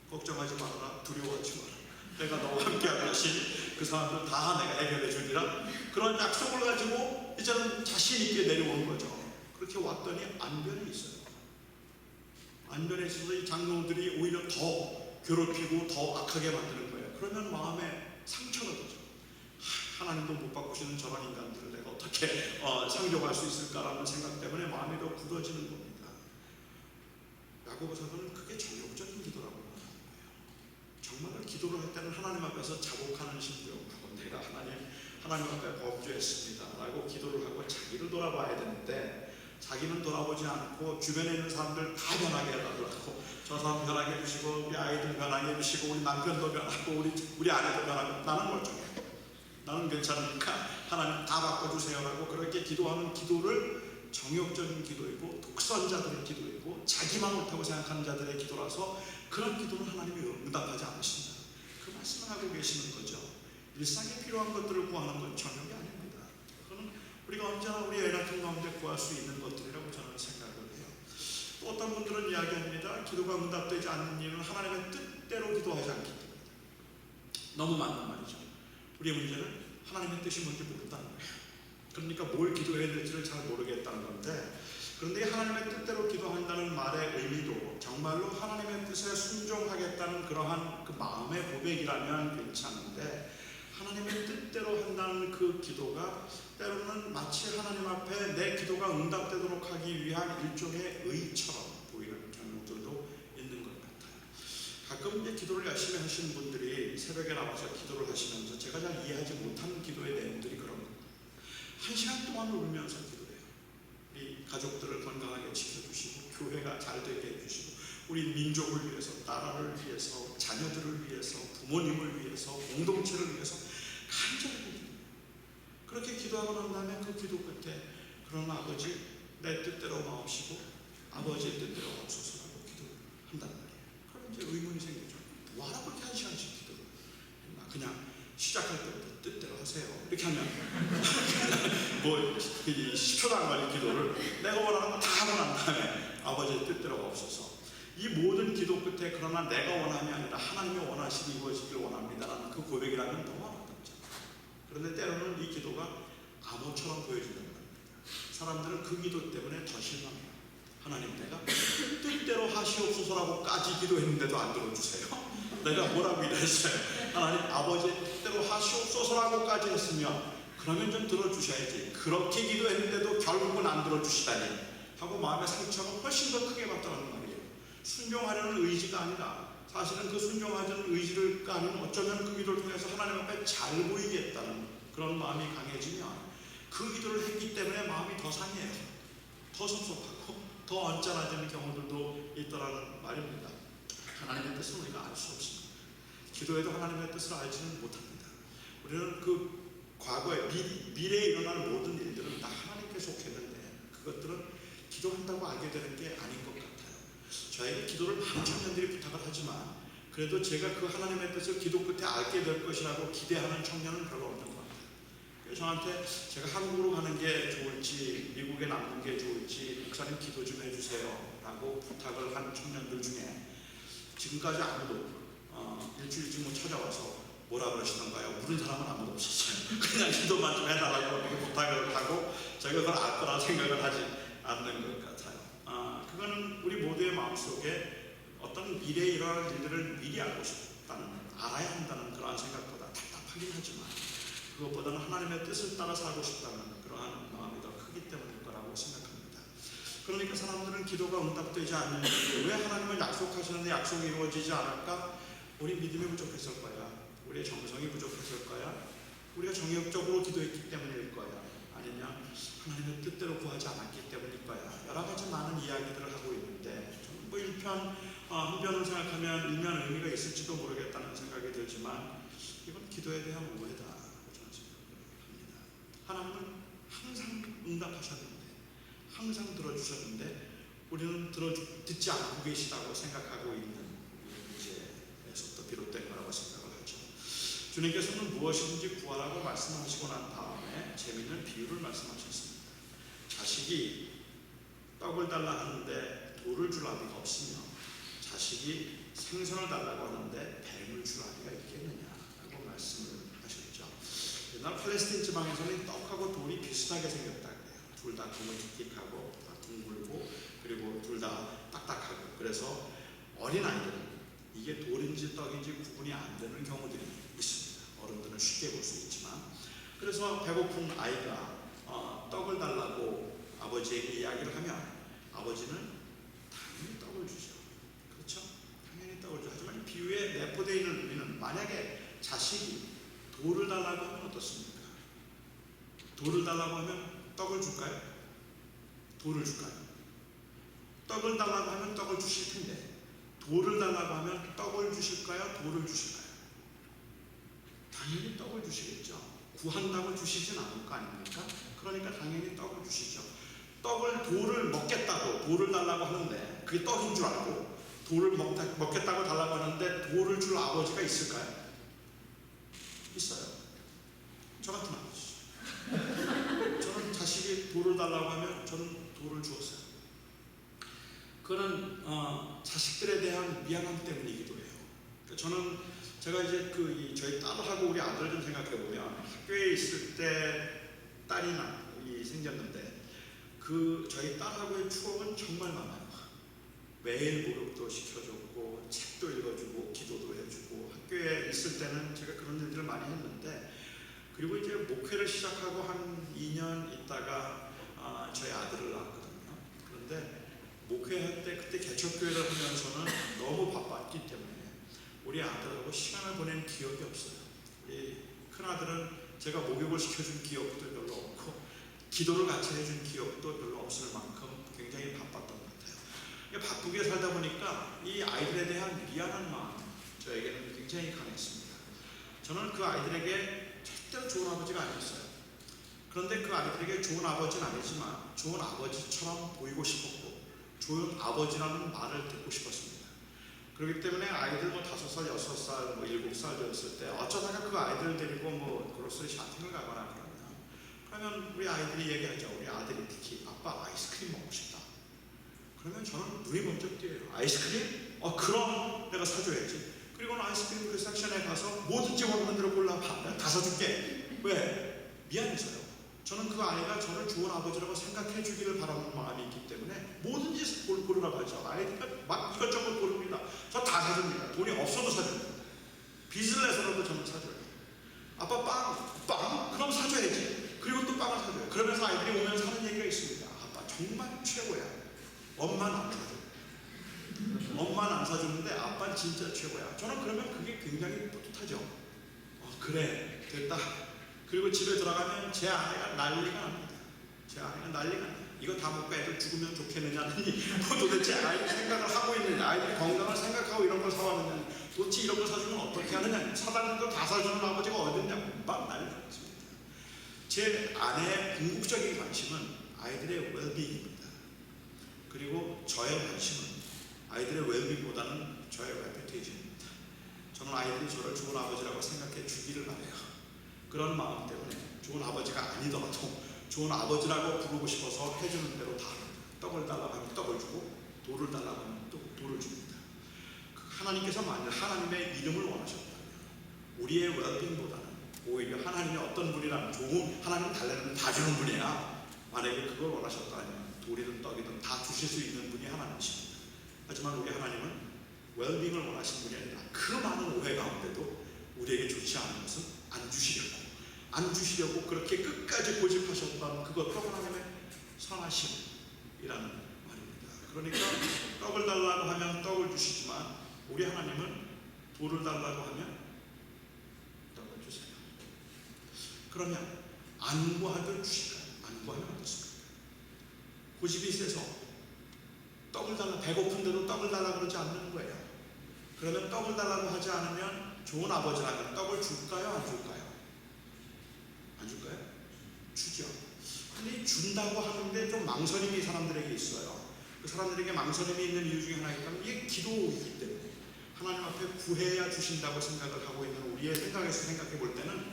Speaker 1: 걱정하지 말아라, 두려워하지 마라. 내가 너와 함께 하듯이 그 사람들 다 내가 해결해 주리라. 그런 약속을 가지고 이제는 자신 있게 내려오는 거죠. 그렇게 왔더니 안변이 있어요. 안변에 있어서 이 장로들이 오히려 더 괴롭히고 더 악하게 만드는 거예요. 그러면 마음에 상처가 되죠. 하나님도 못 바꾸시는 저런 인간들을 내가 어떻게 상종할 수 있을까라는 생각 때문에 마음이 더 굳어지는 겁니다. 야고보 사도는 그게 정욕적인 기도라고 말하는 거예요. 정말로 기도를 할 때는 하나님 앞에서 자복하는 심정하고 내가 하나님 앞에 범죄했습니다 라고 기도를 하고 자기를 돌아봐야 되는데, 자기는 돌아보지 않고 주변에 있는 사람들 다 변하게 해달라고, 저 사람 변하게 해주시고 우리 아이들 변하게 해주시고 우리 남편도 변하고 우리 아내도 변하고, 나는 멀쩡해, 나는 괜찮으니까 하나님 다 바꿔주세요 라고 그렇게 기도하는 기도를 정욕적인 기도이고 독선자들의 기도이고 자기만 옳다고 생각하는 자들의 기도라서 그런 기도는 하나님이 응답하지 않으신다. 그 말씀을 하고 계시는 거죠. 일상에 필요한 것들을 구하는 건 정욕이 아닙니다. 그거는 우리가 언제나 우리 애라통 가운데 구할 수 있는 것들이라고 저는 생각을 해요. 또 어떤 분들은 이야기합니다. 기도가 응답되지 않는 이유는 하나님의 뜻대로 기도하지 않기 때문이다. 너무 맞는 말이죠. 우리의 문제는 하나님의 뜻이 뭔지 모른다는 거예요. 그러니까 뭘 기도해야 될지를 잘 모르겠다는 건데, 그런데 하나님의 뜻대로 기도한다는 말의 의미도 정말로 하나님의 뜻에 순종하겠다는 그러한 그 마음의 고백이라면 괜찮은데, 하나님의 뜻대로 한다는 그 기도가 때로는 마치 하나님 앞에 내 기도가 응답되도록 하기 위한 일종의 의처럼 보이는 경우들도 있는 것 같아요. 가끔 이제 기도를 열심히 하시는 분들이 새벽에 나와서 기도를 하시면서 제가 잘 이해하지 못하는 기도의 내용들이 그런 겁니다. 1시간 동안 울면서 기도해요. 우리 가족들을 건강하게 지켜주시고 교회가 잘 되게 해주시고 우리 민족을 위해서, 나라를 위해서, 자녀들을 위해서, 부모님을 위해서, 공동체를 위해서 간절히 기도해요. 그렇게 기도하고 난 다음에 그 기도 끝에 그러나 아버지 내 뜻대로 마옵시고 아버지의 뜻대로 하옵소서라고 기도한단 말이에요. 그럼 이제 의문이 생기죠. 뭐하라 그렇게 1시간씩 기도를 그냥 시작할 때부터 뜻대로 하세요. 이렇게 하면 뭐 10초도 안 걸린 기도를 내가 원하는 거 다 하고 난 다음에 아버지의 뜻대로 없어서, 이 모든 기도 끝에 그러나 내가 원함이 아니라 하나님이 원하시기 이루어지길 원합니다라는 그 고백이라면 너무 아름답죠. 그런데 때로는 이 기도가 암호처럼 보여진다는 겁니다. 사람들은 그 기도 때문에 더 실망해요. 하나님, 내가 뜻대로 하시옵소서라고까지 기도했는데도 안 들어주세요. 내가 뭐라고 이랬어요? 하나님, 아버지의 뜻대로 하시옵소서라고까지 했으면 그러면 좀 들어주셔야지. 그렇게 기도했는데도 결국은 안 들어주시다니 하고 마음의 상처가 훨씬 더 크게 받더라는 말이에요. 순종하려는 의지가 아니라 사실은 그 순종하려는 의지를 아닌 어쩌면 그 기도를 통해서 하나님 앞에 잘 보이겠다는 그런 마음이 강해지면 그 기도를 했기 때문에 마음이 더 상해요. 더 섭섭하고 더 언짢아지는 경우들도 있더라는 말입니다. 하나님의 뜻을 우리가 알 수 없습니다. 기도에도 하나님의 뜻을 알지는 못합니다. 우리는 그 과거에 미래에 일어날 모든 일들은 다 하나님께 속했는데 그것들은 기도한다고 알게 되는 게 아닌 것 같아요. 저에게 기도를 많은 청년들이 부탁을 하지만 그래도 제가 그 하나님의 뜻을 기도 끝에 알게 될 것이라고 기대하는 청년은 별로 없는 것 같아요. 그래서 저한테 제가 한국으로 가는 게 좋을지 미국에 남는 게 좋을지 목사님 기도 좀 해주세요 라고 부탁을 한 청년들 중에 지금까지 아무도 일주일쯤 뭐 찾아와서 뭐라 그러시던가요? 물은 사람은 아무도 없었어요. 그냥 기도만 좀 해달라고 부탁을 하고 제가 그걸 알 거라 생각을 하지 않는 것 같아요. 그거는 우리 모두의 마음속에 어떤 미래에 일어날 일들을 미리 알고 싶다는, 알아야 한다는 그러한 생각보다 답답하긴 하지만 그것보다는 하나님의 뜻을 따라 살고 싶다는 그러한 마음이 더 크기 때문일 거라고 생각합니다. 그러니까 사람들은 기도가 응답되지 않는데 왜 하나님은 약속하시는데 약속이 이루어지지 않을까? 우리 믿음이 부족했을 거야. 우리의 정성이 부족했을 거야. 우리가 정욕적으로 기도했기 때문일 거야. 아니면 하나님의 뜻대로 구하지 않았기 때문일 거야. 여러 가지 많은 이야기들을 하고 있는데 뭐 한편으로 생각하면 일면 의미가 있을지도 모르겠다는 생각이 들지만 이건 기도에 대한 오해다라고 저는 생각을 합니다. 하나님은 항상 응답하셨는데 항상 들어주셨는데 우리는 듣지 않고 계시다고 생각하고 있는 문제에서부터 비롯된 거라고 생각을 하죠. 주님께서는 무엇이든지 구하라고 말씀하시고 난 다음에 재미있는 비유를 말씀하셨습니다. 자식이 떡을 달라 하는데 돌을 줄 아비가 없으며 자식이 생선을 달라고 하는데 뱀을 줄 아비가 있겠느냐라고 말씀을 하셨죠. 옛날 팔레스틴 지방에서는 떡하고 돌이 비슷하게 생겼다 그래요. 둘 다 둥글틱하고 다 둥글고 그리고 둘 다 딱딱하고 그래서 어린아이들은 이게 돌인지 떡인지 구분이 안 되는 경우들이 있습니다. 어른들은 쉽게 볼 수 있지만 그래서 배고픈 아이가 떡을 달라고 아버지에게 이야기를 하면 아버지는 당연히 떡을 주죠. 그렇죠? 당연히 떡을 주죠. 하지만 이 비유에 내포되어 있는 의미는 만약에 자식이 돌을 달라고 하면 어떻습니까? 돌을 달라고 하면 떡을 줄까요? 돌을 줄까요? 떡을 달라고 하면 떡을 주실 텐데 돌을 달라고 하면 떡을 주실까요? 돌을 주실까요? 당연히 떡을 주시겠죠. 구한다고 주시진 않을 거 아닙니까? 그러니까 당연히 떡을 주시죠. 돌을 먹겠다고 돌을 달라고 하는데 그게 떡인 줄 알고 돌을 먹겠다고 달라고 하는데 돌을 줄 아버지가 있을까요? 있어요. 저 같으면 아버지. 저는 자식이 돌을 달라고 하면 저는 돌을 주었어요. 그거는 자식들에 대한 미안함 때문이기도 해요. 저는 제가 이제 저희 딸하고 우리 아들 좀 생각해 보면 학교에 있을 때 딸이 생겼는데 저희 딸하고의 추억은 정말 많아요. 매일 목욕도 시켜줬고 책도 읽어주고 기도도 해주고 학교에 있을 때는 제가 그런 일들을 많이 했는데 그리고 이제 목회를 시작하고 한 2년 있다가 저희 아들을 낳았거든요. 그런데 목회할 때 그때 개척교회를 하면서는 너무 바빴기 때문에 우리 아들하고 시간을 보낸 기억이 없어요. 이 큰아들은 제가 목욕을 시켜준 기억도 별로 없고 기도를 같이 해준 기억도 별로 없을 만큼 굉장히 바빴던 것 같아요. 바쁘게 살다 보니까 이 아이들에 대한 미안한 마음 저에게는 굉장히 강했습니다. 저는 그 아이들에게 절대로 좋은 아버지가 아니었어요. 그런데 그 아이들에게 좋은 아버지는 아니지만 좋은 아버지처럼 보이고 싶었고 좋은 아버지라는 말을 듣고 싶었습니다. 그렇기 때문에 아이들 5살, 6살, 7살 되었을 때 어쩌다가 그 아이들 데리고 그로스리 샤팅을 가거나 그러면 우리 아이들이 얘기하죠. 우리 아들이 특히 아빠 아이스크림 먹고 싶다. 그러면 저는 눈이 번쩍 띄어요. 아이스크림? 그럼 내가 사줘야지. 그리고는 아이스크림 그 섹션에 가서 뭐든지 원하는 대로 골라봐. 내가 다 사줄게. 왜? 미안해서요. 저는 그 아이가 저를 좋은 아버지라고 생각해 주기를 바라는 마음이 있기 때문에 뭐든지 고르라고 하죠. 아이가 막 이것저것 고릅니다. 저 다 사줍니다. 돈이 없어도 사줍니다. 빚을 내서라도 저는 사줘요. 아빠 빵? 그럼 사줘야지. 그리고 또 빵을 사줘요. 그러면서 아이들이 오면서 하는 얘기가 있습니다. 아빠 정말 최고야. 엄마는 안 사줘. 엄마는 안 사주는데 아빠는 진짜 최고야. 저는 그러면 그게 굉장히 뿌듯하죠. 그래 됐다. 그리고 집에 들어가면 제 아내가 난리가 납니다. 제 아내가 난리가 납니다. 이거 다 먹고 애들 죽으면 좋겠느냐니 도대체 아이들 생각을 하고 있느냐, 아이들이 건강을 생각하고 이런 걸 사왔느냐, 도대체 이런 걸 사주면 어떻게 하느냐, 사다른 걸 다 사주는 아버지가 어딨냐고 막 난리가 났습니다. 제 아내의 궁극적인 관심은 아이들의 웰빙입니다. 그리고 저의 관심은 아이들의 웰빙보다는 저의 레퓨테이션입니다. 저는 아이들이 저를 좋은 아버지라고 생각해 주기를 바라요. 그런 마음 때문에 좋은 아버지가 아니더라도 좋은 아버지라고 부르고 싶어서 해주는 대로 다 떡을 달라고 하면 떡을 주고 돌을 달라고 하면 또 돌을 줍니다. 하나님께서 만약 하나님의 이름을 원하셨다면 우리의 웰빙보다는 오히려 하나님의 어떤 분이라는 좋은 하나님 달래는 다 주는 분이야. 만약에 그걸 원하셨다면 돌이든 떡이든 다 주실 수 있는 분이 하나님이십니다. 하지만 우리 하나님은 웰빙을 원하시는 분이 아니라 그 많은 오해 가운데도 우리에게 좋지 않은 것은 안 주시려고 그렇게 끝까지 고집하셨던 그것도 하나님의 선하심이라는 말입니다. 그러니까 떡을 달라고 하면 떡을 주시지만 우리 하나님은 돌을 달라고 하면 떡을 주세요. 그러면 안 구하든 주실까요? 안 구하면 어떻습니까? 고집이 세서 떡을 달라, 배고픈데도 떡을 달라고 그러지 않는 거예요. 그러면 떡을 달라고 하지 않으면 좋은 아버지라면 떡을 줄까요? 안 줄까요? 안 줄까요? 주죠. 근데 준다고 하는데 좀 망설임이 사람들에게 있어요. 그 사람들에게 망설임이 있는 이유 중에 하나가 있다면 이게 기도이기 때문에 하나님 앞에 구해야 주신다고 생각을 하고 있는 우리의 생각에서 생각해 볼 때는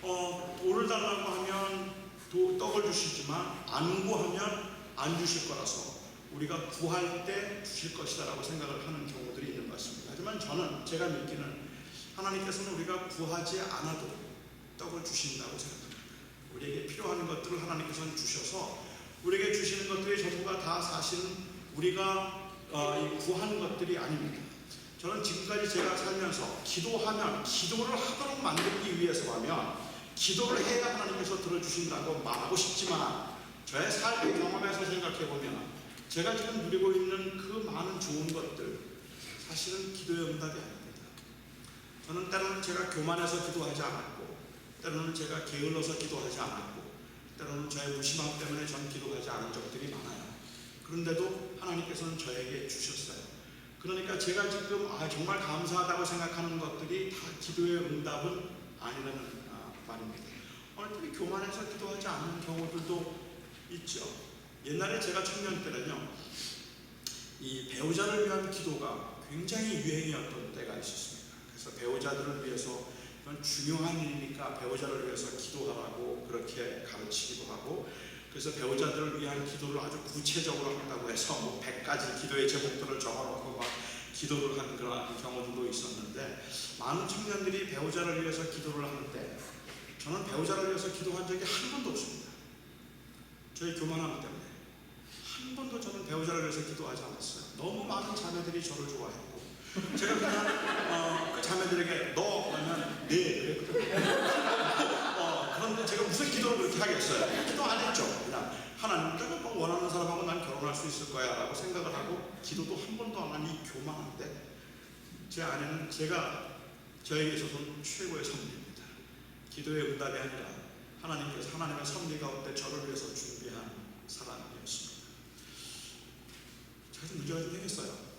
Speaker 1: 돌을 달라고 하면 떡을 주시지만 안 구하면 안 주실 거라서 우리가 구할 때 주실 것이다 라고 생각을 하는 경우들이 있는 것 같습니다. 하지만 제가 믿기는 하나님께서는 우리가 구하지 않아도 떡을 주신다고 생각합니다. 우리에게 필요한 것들을 하나님께서는 주셔서 우리에게 주시는 것들이 전부가 다 사실은 우리가 구하는 것들이 아닙니다. 저는 지금까지 제가 살면서 기도하면 기도를 하도록 만들기 위해서라면 기도를 해야 하나님께서 들어주신다고 말하고 싶지만 저의 삶의 경험에서 생각해보면 제가 지금 누리고 있는 그 많은 좋은 것들 사실은 기도의 응답이 아닙니다. 저는 때로는 제가 교만해서 기도하지 않았고 때로는 제가 게을러서 기도하지 않았고 때로는 저의 무심함 때문에 전 기도하지 않은 적들이 많아요. 그런데도 하나님께서는 저에게 주셨어요. 그러니까 제가 지금 정말 감사하다고 생각하는 것들이 다 기도의 응답은 아니라는 말입니다. 어느 때는 교만해서 기도하지 않는 경우들도 있죠. 옛날에 제가 청년 때는요, 이 배우자를 위한 기도가 굉장히 유행이었던 때가 있었습니다. 그래서 배우자들을 위해서 이건 중요한 일이니까 배우자를 위해서 기도하라고 그렇게 가르치기도 하고, 그래서 배우자들을 위한 기도를 아주 구체적으로 한다고 해서 100가지 기도의 제목들을 적어놓고 막 기도를 하는 그런 경우들도 있었는데, 많은 청년들이 배우자를 위해서 기도를 하는데 저는 배우자를 위해서 기도한 적이 한 번도 없습니다. 저희 교만함 때문에 한 번도 저는 배우자를 위해서 기도하지 않았어요. 너무 많은 자매들이 저를 좋아했고 제가 그냥 그 자매들에게 너 하면 네 그랬거든요. 그런데 제가 무슨 기도를 그렇게 하겠어요? 기도 안 했죠. 그냥 하나님께서 원하는 사람하고 난 결혼할 수 있을 거야 라고 생각을 하고 기도도 한 번도 안 한 이 교만한데 제 아내는 저에게 있어서는 최고의 선물입니다. 기도의 응답이 아니라 하나님께서 하나님의 섭리 가운데 저를 위해서 준비한 사람이었습니다. 제가 좀 문제가 좀 생겼어요.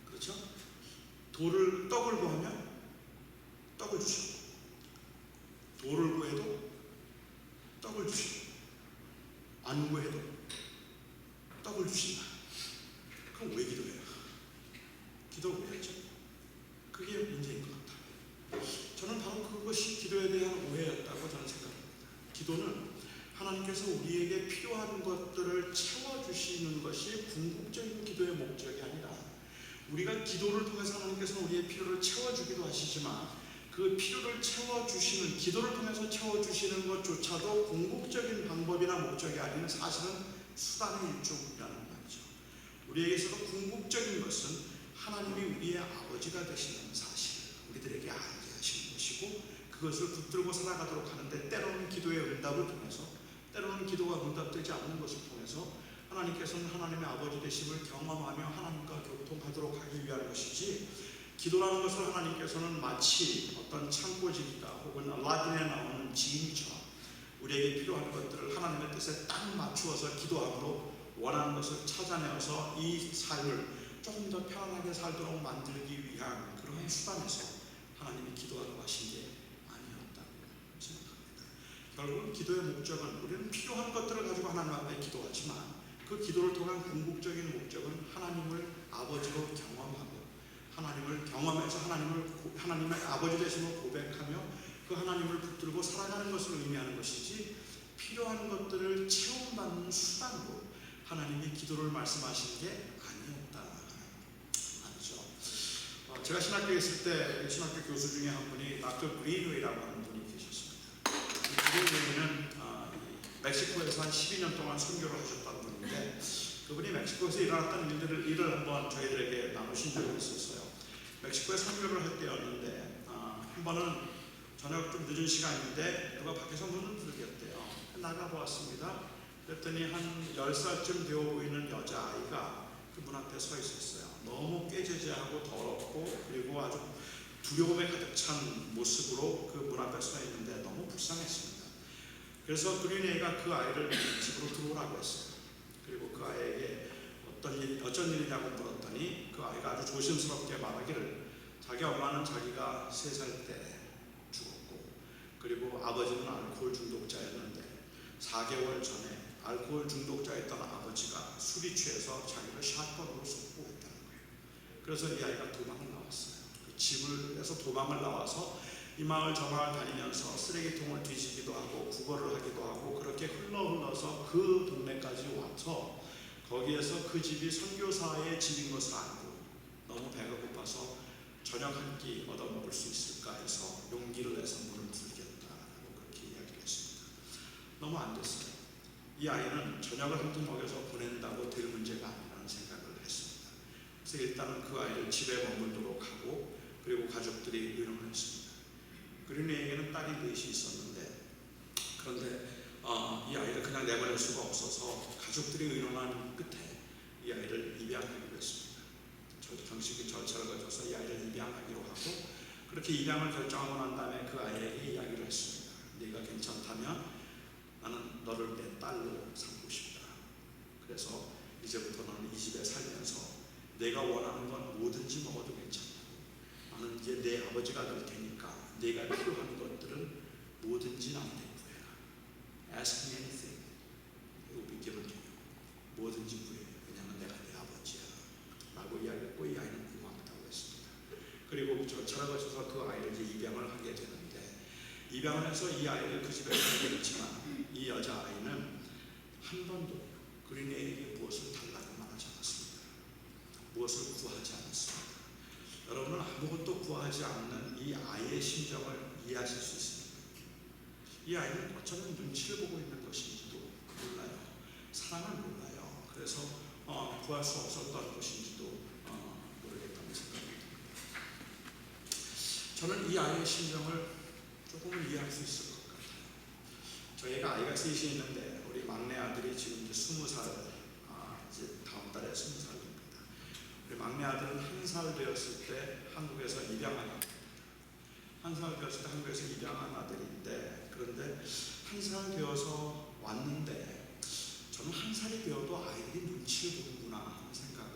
Speaker 1: 그렇죠? 떡을 구하면 떡을 주시고 돌을 구해도 떡을 주시고 안 구해도 떡을 주신다. 그럼 왜 기도해요? 기도를 왜 했죠? 그게 문제인 것 같아요. 저는 바로 그것이 기도에 대한 오해였다고 저는 생각합니다. 기도는 하나님께서 우리에게 필요한 것들을 채워주시는 것이 궁극적인 기도의 목적이 아니라 우리가 기도를 통해서 하나님께서는 우리의 필요를 채워주기도 하시지만 그 필요를 채워주시는 기도를 통해서 채워주시는 것조차도 궁극적인 방법이나 목적이 아닌 사실은 수단의 일종이라는 말이죠. 우리에게서도 궁극적인 것은 하나님이 우리의 아버지가 되시는 사실을 우리들에게 알게 하시는 것이고, 그것을 붙들고 살아가도록 하는데, 때로는 기도의 응답을 통해서, 때로는 기도가 응답되지 않는 것을 통해서 하나님께서는 하나님의 아버지 되심을 경험하며 하나님과 교통하도록 하기 위한 것이지, 기도라는 것을 하나님께서는 마치 어떤 창고지기가 혹은 알라딘에 나오는 지인처럼 우리에게 필요한 것들을 하나님의 뜻에 딱 맞추어서 기도함으로 원하는 것을 찾아내어서 이 삶을 조금 더 편안하게 살도록 만들기 위한 그런 수단에서 하나님이 기도하라고 하신 게 아니었다고 생각합니다. 결국은 기도의 목적은, 우리는 필요한 것들을 가지고 하나님 앞에 기도하지만 그 기도를 통한 궁극적인 목적은 하나님을 아버지로 경험하고, 하나님을 경험해서 하나님의 아버지 되심을 고백하며 그 하나님을 붙들고 살아가는 것을 의미하는 것이지, 필요한 것들을 체험받는 수단으로 하나님이 기도를 말씀하시는 게 아니었다 말이죠. 제가 신학교에 있을 때 신학교 교수 중에 한 분이 닥터 그린웨이라고 하는 분이 계셨습니다. 그린웨이는 멕시코에서 한 12년 동안 선교를 하셨다는 분인데, 그분이 멕시코에서 일어났던 일을 한번 저희들에게 나누신 적이 있었어요. 멕시코에 선교를 할 때였는데, 한 번은 저녁 좀 늦은 시간인데 누가 밖에서 문을 두드렸대요. 나가보았습니다. 그랬더니 한 10살쯤 되어 보이는 여자아이가 그 문 앞에 서 있었어요. 너무 꾀죄죄하고 더럽고, 그리고 아주 두려움에 가득 찬 모습으로 그 문 앞에 서 있는데 너무 불쌍했습니다. 그래서 그린웨이가 그 아이를 집으로 들어오라고 했어요. 그리고 그 아이에게 어쩐 일이냐고 물었더니 그 아이가 아주 조심스럽게 말하기를, 자기 엄마는 자기가 3살 때 죽었고, 그리고 아버지는 알코올 중독자였는데 4개월 전에 알코올 중독자였던 아버지가 술이 취해서 자기를 샷건으로 쏘고 있다는 거예요. 그래서 이 아이가 도망을 나왔어요. 그 집에서 도망을 나와서 이 마을 저 마을 다니면서 쓰레기통을 뒤지기도 하고 구걸을 하기도 하고, 그렇게 흘러서 그 동네까지 와서 거기에서 그 집이 선교사의 집인 것을 알고 너무 배가 고파서 저녁 한 끼 얻어먹을 수 있을까 해서 용기를 내서 문을 두드렸다라고 그렇게 이야기를 했습니다. 너무 안 됐어요. 이 아이는 저녁을 한 끼 먹여서 보낸다고 될 문제가 아니라는 생각을 했습니다. 그래서 일단은 그 아이를 집에 머물도록 하고, 그리고 가족들이 의논을 했습니다. 그린웨이에게는 딸이 4이 있었는데, 그런데 이 아이를 그냥 내보낼 수가 없어서 가족들이 의논한 끝에 이 아이를 입양하기로 했습니다. 정식의 절차를 거쳐서 이 아이를 입양하기로 하고, 그렇게 입양을 결정하고 난 다음에 그 아이에게 이야기를 했습니다. 네가 괜찮다면 나는 너를 내 딸로 삼고 싶다. 그래서 이제부터 너는 이 집에 살면서 내가 원하는 건 뭐든지 먹어도 괜찮다고, 나는 이제 내 아버지가 될 테니까 네가 필요한 것들은 뭐든지 나한테 구해라. Ask me anything, it will be given to you. 뭐든지 구해. 왜냐하면 내가 내 아버지야 라고 이야기했고, 이 아이는 고맙다고 했습니다. 그리고 절차를 거쳐서 그 아이를 이제 입양을 하게 되는데, 입양을 해서 이 아이를 그 집에 살게 됐지만 이 여자아이는 한 번도 그린웨이에게 무엇을 달라고 말하지 않았습니다. 무엇을 구하지 않았습니다. 여러분은 아무것도 구하지 않는 이 아이의 심정을 이해하실 수 있습니다. 이 아이는 어쩌면 눈치를 보고 있는 것인지도 몰라요. 사랑을 몰라요. 그래서 구할 수 없었던 것인지도 모르겠다는 생각이 듭니다. 저는 이 아이의 심정을 조금은 이해할 수 있을 것 같아요. 저희가 아이가 3이 있는데 우리 막내 아들이 지금 이제 20살, 이제 다음 달에 20살입니다. 우리 막내 아들은 1살 되었을 때 한국에서 입양한 아들, 1살 되었을 때 한국에서 입양한 아들인데, 그런데 1살 되어서 왔는데 저는 1살이 되어도 아이들이 눈치를 보는구나 하는 생각을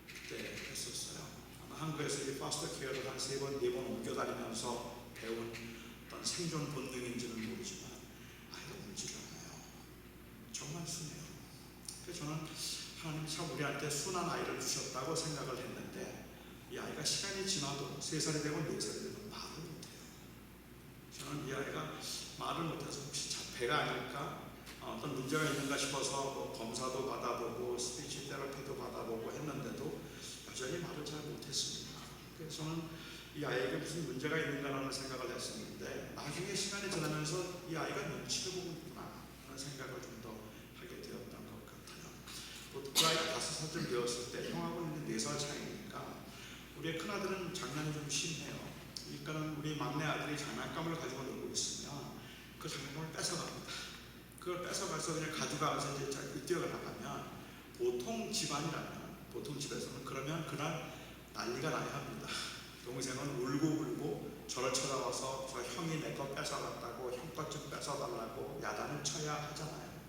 Speaker 1: 그때 했었어요. 아마 한국에서 이 파스터 케어를 한 3번, 4번 옮겨다니면서 배운 어떤 생존 본능인지는 모르지만 아이가 울지를 않아요. 정말 순해요. 그래서 저는 하나님이 참 우리한테 순한 아이를 주셨다고 생각을 했는데, 이 아이가 시간이 지나도 3살이 되고 4살이 되고 말을 못해요. 저는 이 아이가 말을 못해서 혹시 자폐가 아닐까, 어떤 문제가 있는가 싶어서 검사도 받아보고 스피치 테라피도 받아보고 했는데도 여전히 말을 잘 못했습니다. 그래서 저는 이 아이에게 무슨 문제가 있는가라는 생각을 했었는데, 나중에 시간이 시간이 지나면서 이 아이가 눈치를 보고 있구나 하는 생각을 좀 더 하게 되었던 것 같아요. 또 그 아이가 5살쯤 되었을 때 형하고는 4살 차이니까 우리의 큰아들은 장난이 좀 심해요. 그러니까는 우리 막내 아들이 장난감을 가지고 놀고 있으면 그 장난감을 뺏어갑니다. 그걸 뺏어가서 그냥 가져가면서 이제 자꾸 뛰어나가면 보통 집안이라면, 보통 집에서는 그러면 그날 난리가 나야 합니다. 동생은 울고 저를 쳐다봐서 저 형이 내 거 뺏어갔다고 형 것 좀 뺏어달라고 야단을 쳐야 하잖아요.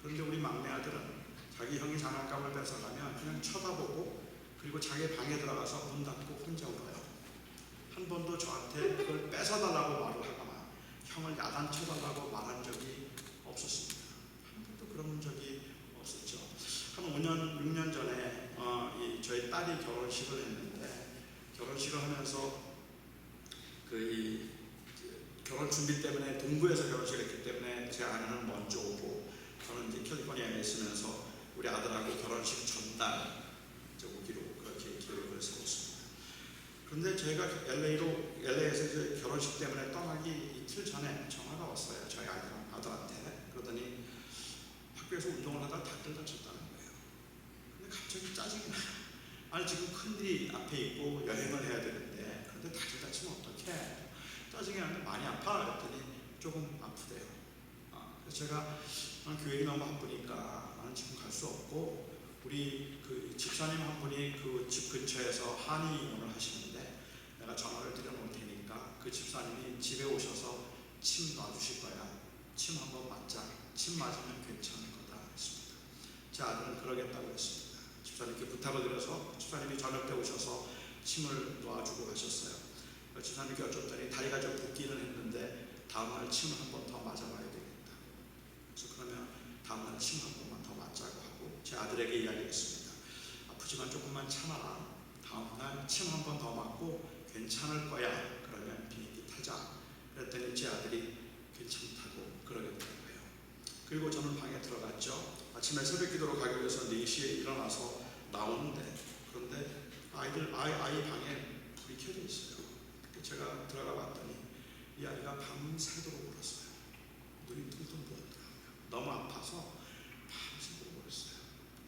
Speaker 1: 그런데 우리 막내 아들은 자기 형이 장난감을 뺏어가면 그냥 쳐다보고 그리고 자기 방에 들어가서 문 닫고 혼자 울어요. 한 번도 저한테 그걸 뺏어달라고 말을 하거나 형을 야단 쳐달라고 말한 적이 없었습니다. 한 번도 그런 적이 없었죠. 한 5년, 6년 전에 저희 딸이 결혼식을 했는데 결혼식을 하면서 결혼 준비 때문에 동부에서 결혼식을 했기 때문에 제 아내는 먼저 오고 저는 이제 캘리포니아에 있으면서 우리 아들하고 결혼식 전날 오기로 그렇게 계획을 세웠습니다. 그런데 저희가 LA에서 이제 결혼식 때문에 떠나기 이틀 전에 전화가 왔어요. 저희 아들한테. 그러더니 학교에서 운동을 하다가 다리를 다쳤다는 거예요. 근데 갑자기 짜증이 나요. 아니 지금 큰일이 앞에 있고 여행을 해야 되는데 그런데 다리 다치면 어떡해? 짜증이 나는데 많이 아파? 그랬더니 조금 아프대요. 그래서 제가 교육이 너무 바쁘니까 나는 지금 갈 수 없고 우리 그 집사님 한 분이 그 집 근처에서 한의원을 하시는데 내가 전화를 드려놓을 테니까 그 집사님이 집에 오셔서 침 놔주실 거야. 침 한번 맞자. 침 맞으면 괜찮을 거다 했습니다. 제 아들은 그러겠다고 했습니다. 집사님께 부탁을 드려서 집사님이 저녁 때 오셔서 침을 놔주고 가셨어요. 집사님께 여쭤봤더니 다리가 좀 붓기는 했는데 다음날 침을 한 번 더 맞아봐야 되겠다. 그래서 그러면 다음날 침 한 번만 더 맞자고 하고 제 아들에게 이야기했습니다. 아프지만 조금만 참아라. 다음날 침 한 번 더 맞고 괜찮을 거야. 그러면 비행기 타자. 그랬더니 제 아들이 괜찮다고 그러겠다고 해요. 그리고 저는 방에 들어갔죠. 아침에 새벽 기도로 가기 위해서 4시에 일어나서 나오는데 그런데 아이 방에 불이 켜져 있어요. 제가 들어가 봤더니 이 아이가 밤새도록 울었어요. 눈이 퉁퉁 부었더라고요. 너무 아파서 밤새도록 울었어요.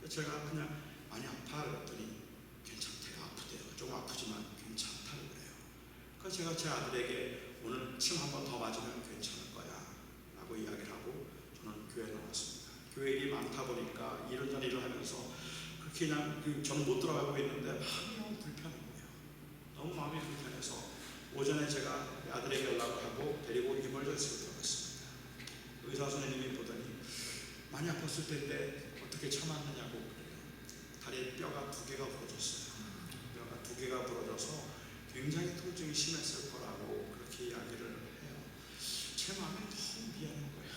Speaker 1: 제가 그냥 많이 아파 그랬더니 괜찮대요. 아프대요. 조금 아프지만 괜찮다고 그래요. 그래서 제가 제 아들에게 오늘 침 한 번 더 맞으면 괜찮을 거야 라고 이야기를 하고 저는 교회에 나왔습니다. 교회 일이 많다 보니까 이런저런 일을 하면서 그렇게 그냥 저는 못 들어가고 있는데 마음이 너무 불편한 거예요. 너무 마음이 불편해서 오전에 제가 아들에게 연락을 하고 데리고 이멀전시로 들어갔습니다. 의사 선생님이 보더니 많이 아팠을 텐데 어떻게 참았느냐고 그래요. 다리에 뼈가 2개가 부러졌어요. 뼈가 2개가 부러져서 굉장히 통증이 심했을 거라고 그렇게 이야기를 해요. 제 마음이 너무 미안한 거예요.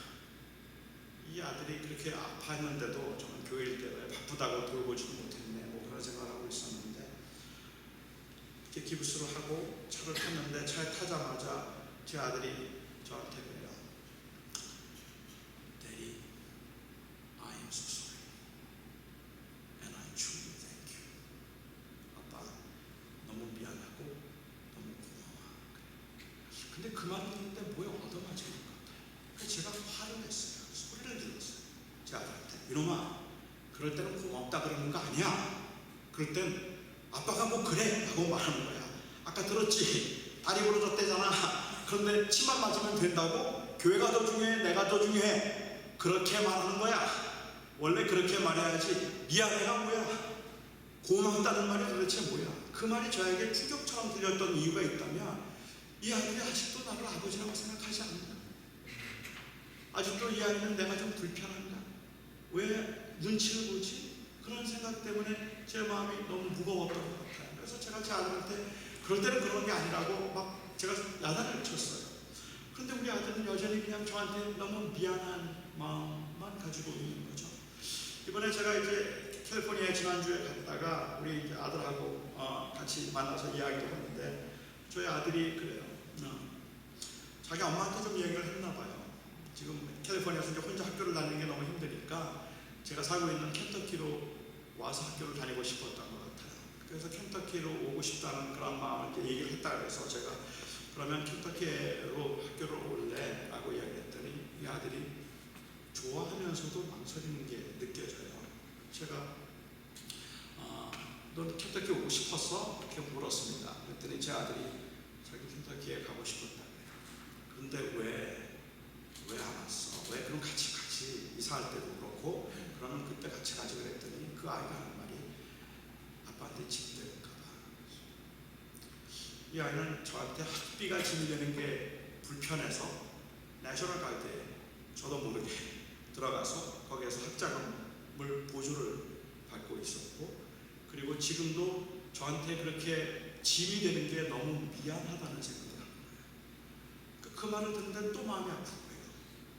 Speaker 1: 이 아들이 그렇게 아파했는데도 저는 교회일 때문에 바쁘다고 돌보지도 못했네 뭐 그런 생각을 하고 있었는데 이렇게 기부스를 하고 차를 탔는데 차에 타자마자 제 아들이 저한테 그래요. Daddy, I am so sorry and I truly thank you. 아빠 너무 미안하고 너무 고마워. 근데 그 말을 듣는데 뭐에 얻어맞은 것 같아요. 그래서 제가 화를 냈어요. 소리를 질렀어요. 제 아들한테 이놈아 그럴 때는 고맙다 그러는 거 아니야. 그럴 땐 아빠가 뭐 그래 라고 말하는 거야. 아까 들었지? 다리 부러졌대잖아. 그런데 침만 맞으면 된다고? 교회가 더 중요해? 내가 더 중요해? 그렇게 말하는 거야. 원래 그렇게 말해야지. 미안해가 뭐야? 고맙다는 말이 도대체 뭐야? 그 말이 저에게 충격처럼 들렸던 이유가 있다면 이 아이들이 아직도 나를 아버지라고 생각하지 않나? 아직도 이 아이는 내가 좀 불편한가? 왜 눈치를 보지? 그런 생각 때문에 제 마음이 너무 무거웠던 것 같아요. 그래서 제가 제 아들한테 그럴 때는 그런 게 아니라고 막 제가 야단을 쳤어요. 그런데 우리 아들은 여전히 그냥 저한테 너무 미안한 마음만 가지고 있는 거죠. 이번에 제가 이제 캘리포니아에 지난주에 갔다가 우리 이제 아들하고 같이 만나서 이야기도 했는데 저희 아들이 그래요. 자기 엄마한테 좀 얘기를 했나 봐요. 지금 캘리포니아에서 이제 혼자 학교를 다니는 게 너무 힘드니까 제가 살고 있는 켄터키로 와서 학교를 다니고 싶었던 것 같아요. 그래서 켄터키로 오고 싶다는 그런 마음을 이제 얘기를 했다 그래서 제가 그러면 켄터키로 학교를 올래? 서리는 게 느껴져요. 제가 넌 켄터키 오고 싶었어? 이렇게 물었습니다. 그랬더니 제 아들이 자기 켄터키에 가고 싶었다 그래요. 그런데 왜 안 왔어? 왜 그럼 같이 이사할 때도 그렇고 그러면 그때 같이 가지 그랬더니 그 아이가 하는 말이 아빠한테 짐 될까 봐. 이 아이는 저한테 학비가 짐이 되는 게 불편해서 내셔널 가이드에 저도 모르게 들어가서 거기에서 학자금을 보조를 받고 있었고, 그리고 지금도 저한테 그렇게 짐이 되는 게 너무 미안하다는 생각을 하는 거예요. 그 말을 듣는데 또 마음이 아픈 거예요.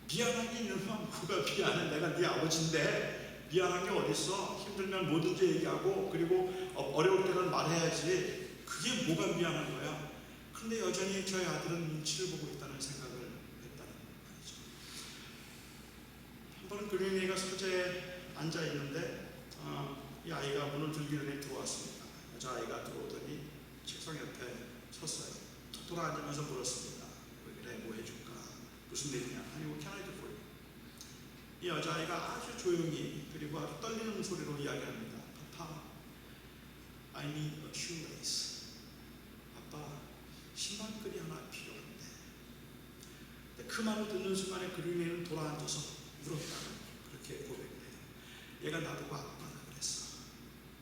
Speaker 1: 미안하게 이놈아 뭐가 미안해. 내가 네 아버지인데 미안한 게 어딨어. 힘들면 뭐든지 얘기하고 그리고 어려울 때는 말해야지. 그게 뭐가 미안한 거야. 그런데 여전히 저희 아들은 눈치를 보고 있다는 생각을 했다는 말이죠. 한 번은 그린이가 서재에 앉아 있는데 이 아이가 문을 들기 전에 들어왔습니다. 여자아이가 들어오더니 책상 옆에 섰어요. 툭 돌아앉으면서 물었습니다. 왜 그래? 뭐 해줄까? 무슨 일이냐? 아니, what can I do for you? 이 여자아이가 아주 조용히 그리고 아주 떨리는 소리로 이야기합니다. 아빠, I need a shoelace. 아빠, 신발끈이 하나 필요한데. 근데 그 말을 듣는 순간에 그린이는 돌아앉아서 울었다고 그렇게 고백을 해요. 얘가 나보고 아빠다 그랬어.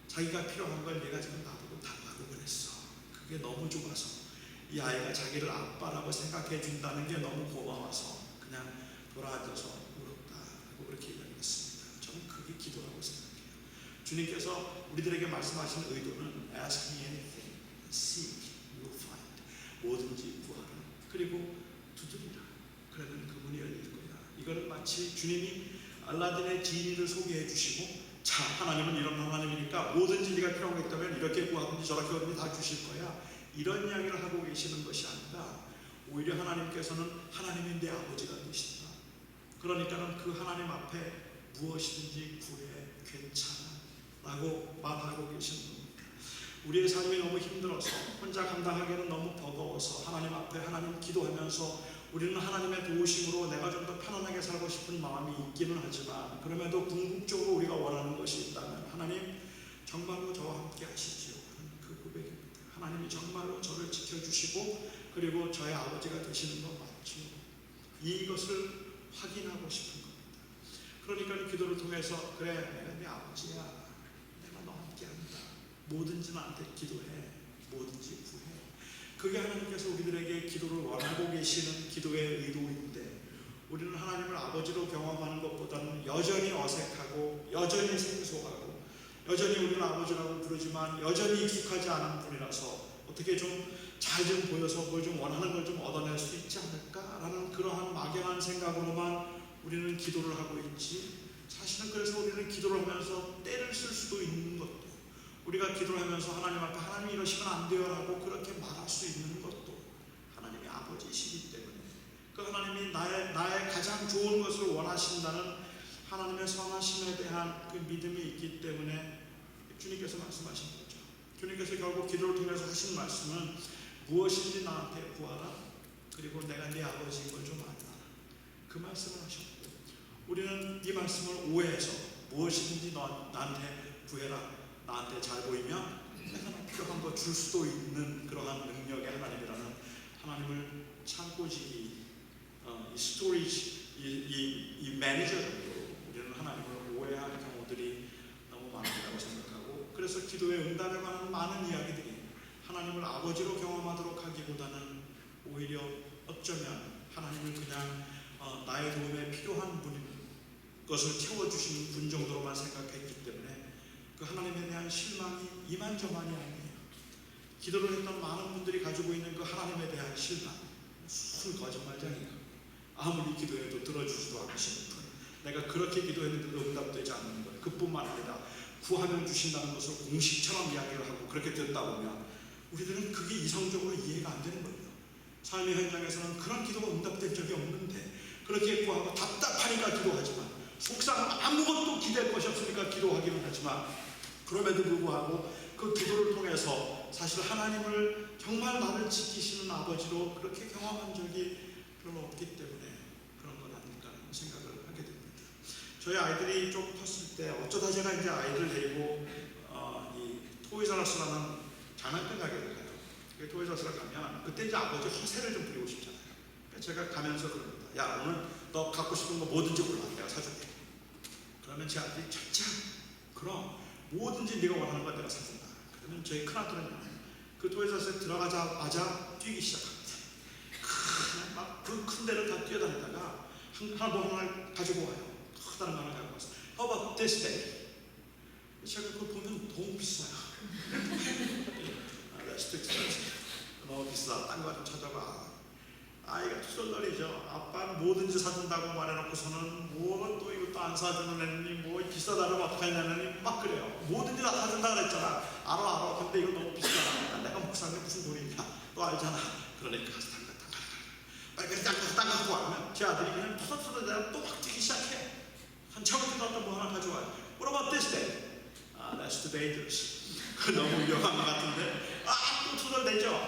Speaker 1: 자기가 필요한 걸 얘가 지금 나보고 달라고 그랬어. 그게 너무 좋아서 이 아이가 자기를 아빠라고 생각해 준다는 게 너무 고마워서 그냥 돌아앉아서 울었다고 그렇게 이야기했습니다. 저는 그게 기도라고 생각해요. 주님께서 우리들에게 말씀하신 의도는 Ask me anything, seek, you will find. 뭐든지 구하라. 그리고 두드리라. 그러면 그 문이 열릴 거야. 이거는 마치 주님이 알라딘의 지니를 소개해 주시고, 자, 하나님은 이런 하나님이니까 뭐든지 네가 필요한 거 있다면 이렇게 구하든지 저렇게 하든지 다 주실 거야. 이런 이야기를 하고 계시는 것이 아니라 오히려 하나님께서는 하나님이 내 아버지가 되신다. 그러니까는 그 하나님 앞에 무엇이든지 구해 괜찮아 라고 말하고 계시는 겁니다. 우리의 삶이 너무 힘들어서 혼자 감당하기는 너무 버거워서 하나님 앞에 하나님 기도하면서 우리는 하나님의 도우심으로 내가 좀 더 편안하게 살고 싶은 마음이 있기는 하지만, 그럼에도 궁극적으로 우리가 원하는 것이 있다면 하나님 정말로 저와 함께 하시지요 하는 그 고백입니다. 하나님이 정말로 저를 지켜주시고 그리고 저의 아버지가 되시는 것 맞죠? 이것을 확인하고 싶은 겁니다. 그러니까 기도를 통해서 그래, 내가 네 아버지야, 내가 너와 함께 합니다. 뭐든지 나한테 기도해, 뭐든지 구해. 그게 하나님께서 우리들에게 기도를 원하고 계시는 기도의 의도인데, 우리는 하나님을 아버지로 경험하는 것보다는 여전히 어색하고 여전히 생소하고 여전히 우리는 아버지라고 부르지만 여전히 익숙하지 않은 분이라서 어떻게 좀 잘 좀 보여서 뭘 좀 원하는 걸 좀 얻어낼 수 있지 않을까라는 그러한 막연한 생각으로만 우리는 기도를 하고 있지, 사실은 그래서 우리는 기도를 하면서 때를 쓸 수도 있는 것도, 우리가 기도를 하면서 하나님 앞에 하나님이 이러시면 안 돼요 라고 그렇게 말할 수 있는 것도 하나님이 아버지시기 때문에, 그 하나님이 나의 가장 좋은 것을 원하신다는 하나님의 선하심에 대한 그 믿음이 있기 때문에 주님께서 말씀하신 거죠. 주님께서 결국 기도를 통해서 하신 말씀은 무엇인지 나한테 구하라, 그리고 내가 네 아버지인 걸 좀 알라, 그 말씀을 하셨고, 우리는 이 말씀을 오해해서 무엇이든지 나한테 구해라, 나한테 잘 보이면 내가 필요한 거 줄 수도 있는 그러한 능력의 하나님이라는 하나님을 창고지기, 이 스토리지, 이 매니저 정도로 우리는 하나님을 오해하는 경우들이 너무 많다고 생각하고, 그래서 기도의 응답에 관한 많은 이야기들이 하나님을 아버지로 경험하도록 하기보다는 오히려 어쩌면 하나님을 그냥 나의 도움에 필요한 분인 것을 채워주시는 분 정도로만 생각했기 때문에 그 하나님에 대한 실망이 이만저만이 아니에요. 기도를 했던 많은 분들이 가지고 있는 그 하나님에 대한 실망, 무슨 거짓말쟁이가 아무리 기도해도 들어주지도 않으시는 분, 내가 그렇게 기도했는데도 응답되지 않는 것, 그뿐만 아니라 구하면 주신다는 것을 공식처럼 이야기를 하고 그렇게 듣다 보면 우리들은 그게 이성적으로 이해가 안 되는 거예요. 삶의 현장에서는 그런 기도가 응답된 적이 없는데 그렇게 구하고 답답하니까 기도하지만, 속상 아무것도 기대할 것이 없으니까 기도하기는 하지만, 그럼에도 불구하고 그 기도를 통해서 사실 하나님을 정말 나를 지키시는 아버지로 그렇게 경험한 적이 별로 없기 때문에 그런 건 아닐까 생각을 하게 됩니다. 저희 아이들이 좀 컸을 때 어쩌다 제가 이제 아이들 데리고 이 토이저러스라는 장난감 가게를 가요. 그 토이저러스를 가면 그때 이제 아버지 허세를 좀 부리고 싶잖아요. 그러니까 제가 가면서 그럽니다. 야, 오늘 너 갖고 싶은 거 뭐든지 골라. 내가 사줄게. 그러면 제 아들이 차차 그럼 뭐든지 네가 원하는 거 내가 사준다. 그러면 저희 큰아들은요, 그 토이저러스에 들어가자마자 뛰기 시작합니다. 그냥 막 그 큰 데를 다 뛰어다니다가 하나 가지고 와요. 크다는 거 하나 가지고 와서 How about this day? 제가 그걸 보면 너무 비싸요. 너무 비싸. 딴 거 좀 찾아봐. 아이가 투덜거리죠. 아빠는 뭐든지 사준다고 말해놓고서는 뭐 또 이것도 안 사주는 애니 뭐 비싸다면 어떡하냐니 막 그래요. 뭐든지 다 사준다 그랬잖아. 알아. 근데 이거 너무 비싸. 내가 못 사는 게 무슨 돈이냐. 너 알잖아. 그러니까 빨리 딴 거 갖고 와면 제 아들이 그냥 터덕터덕 또 막 뛰기 시작해. 한참을 뛰다가 뭐 하나 가져와요. What about this day? That's too dangerous. 너무 위험한 것 같은데. 또 투덜대죠.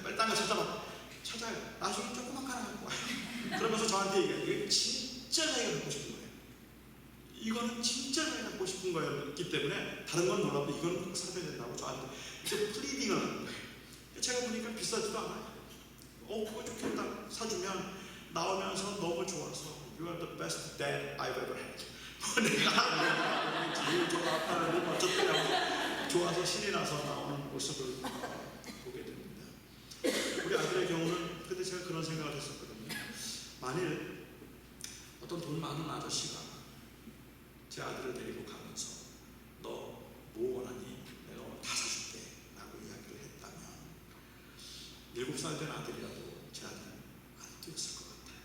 Speaker 1: 빨리 딴 거 찾아요. 나중에 조그만 거 하나 갖고 와요. 그러면서 저한테 얘기해요. 이게 진짜 자기가 갖고 싶은 거예요. 이거는 진짜 자기가 갖고 싶은 거였기 때문에 다른 건 몰라도 이거는 꼭 사줘야 된다고 저한테 이제 플리딩을 하는 거예요. 제가 보니까 비싸지도 않아요. 그거 좋겠다. 사주면 나오면서 너무 좋아서 You are the best dad I've ever had. 내가 제일 좋았다는 어쩌더라고 좋아서 신이 나서 나오는 모습을 보게 됩니다. 우리 아들의 경우는 그때 제가 그런 생각을 했었거든요. 만일 어떤 돈 많은 아저씨가 제 아들을 데리고 가면서 너 뭐 원하니? 내가 오늘 다 사줄게 라고 이야기를 했다면 7살 된 아들이라도 제 아들은 안 뛰었을 것 같아요.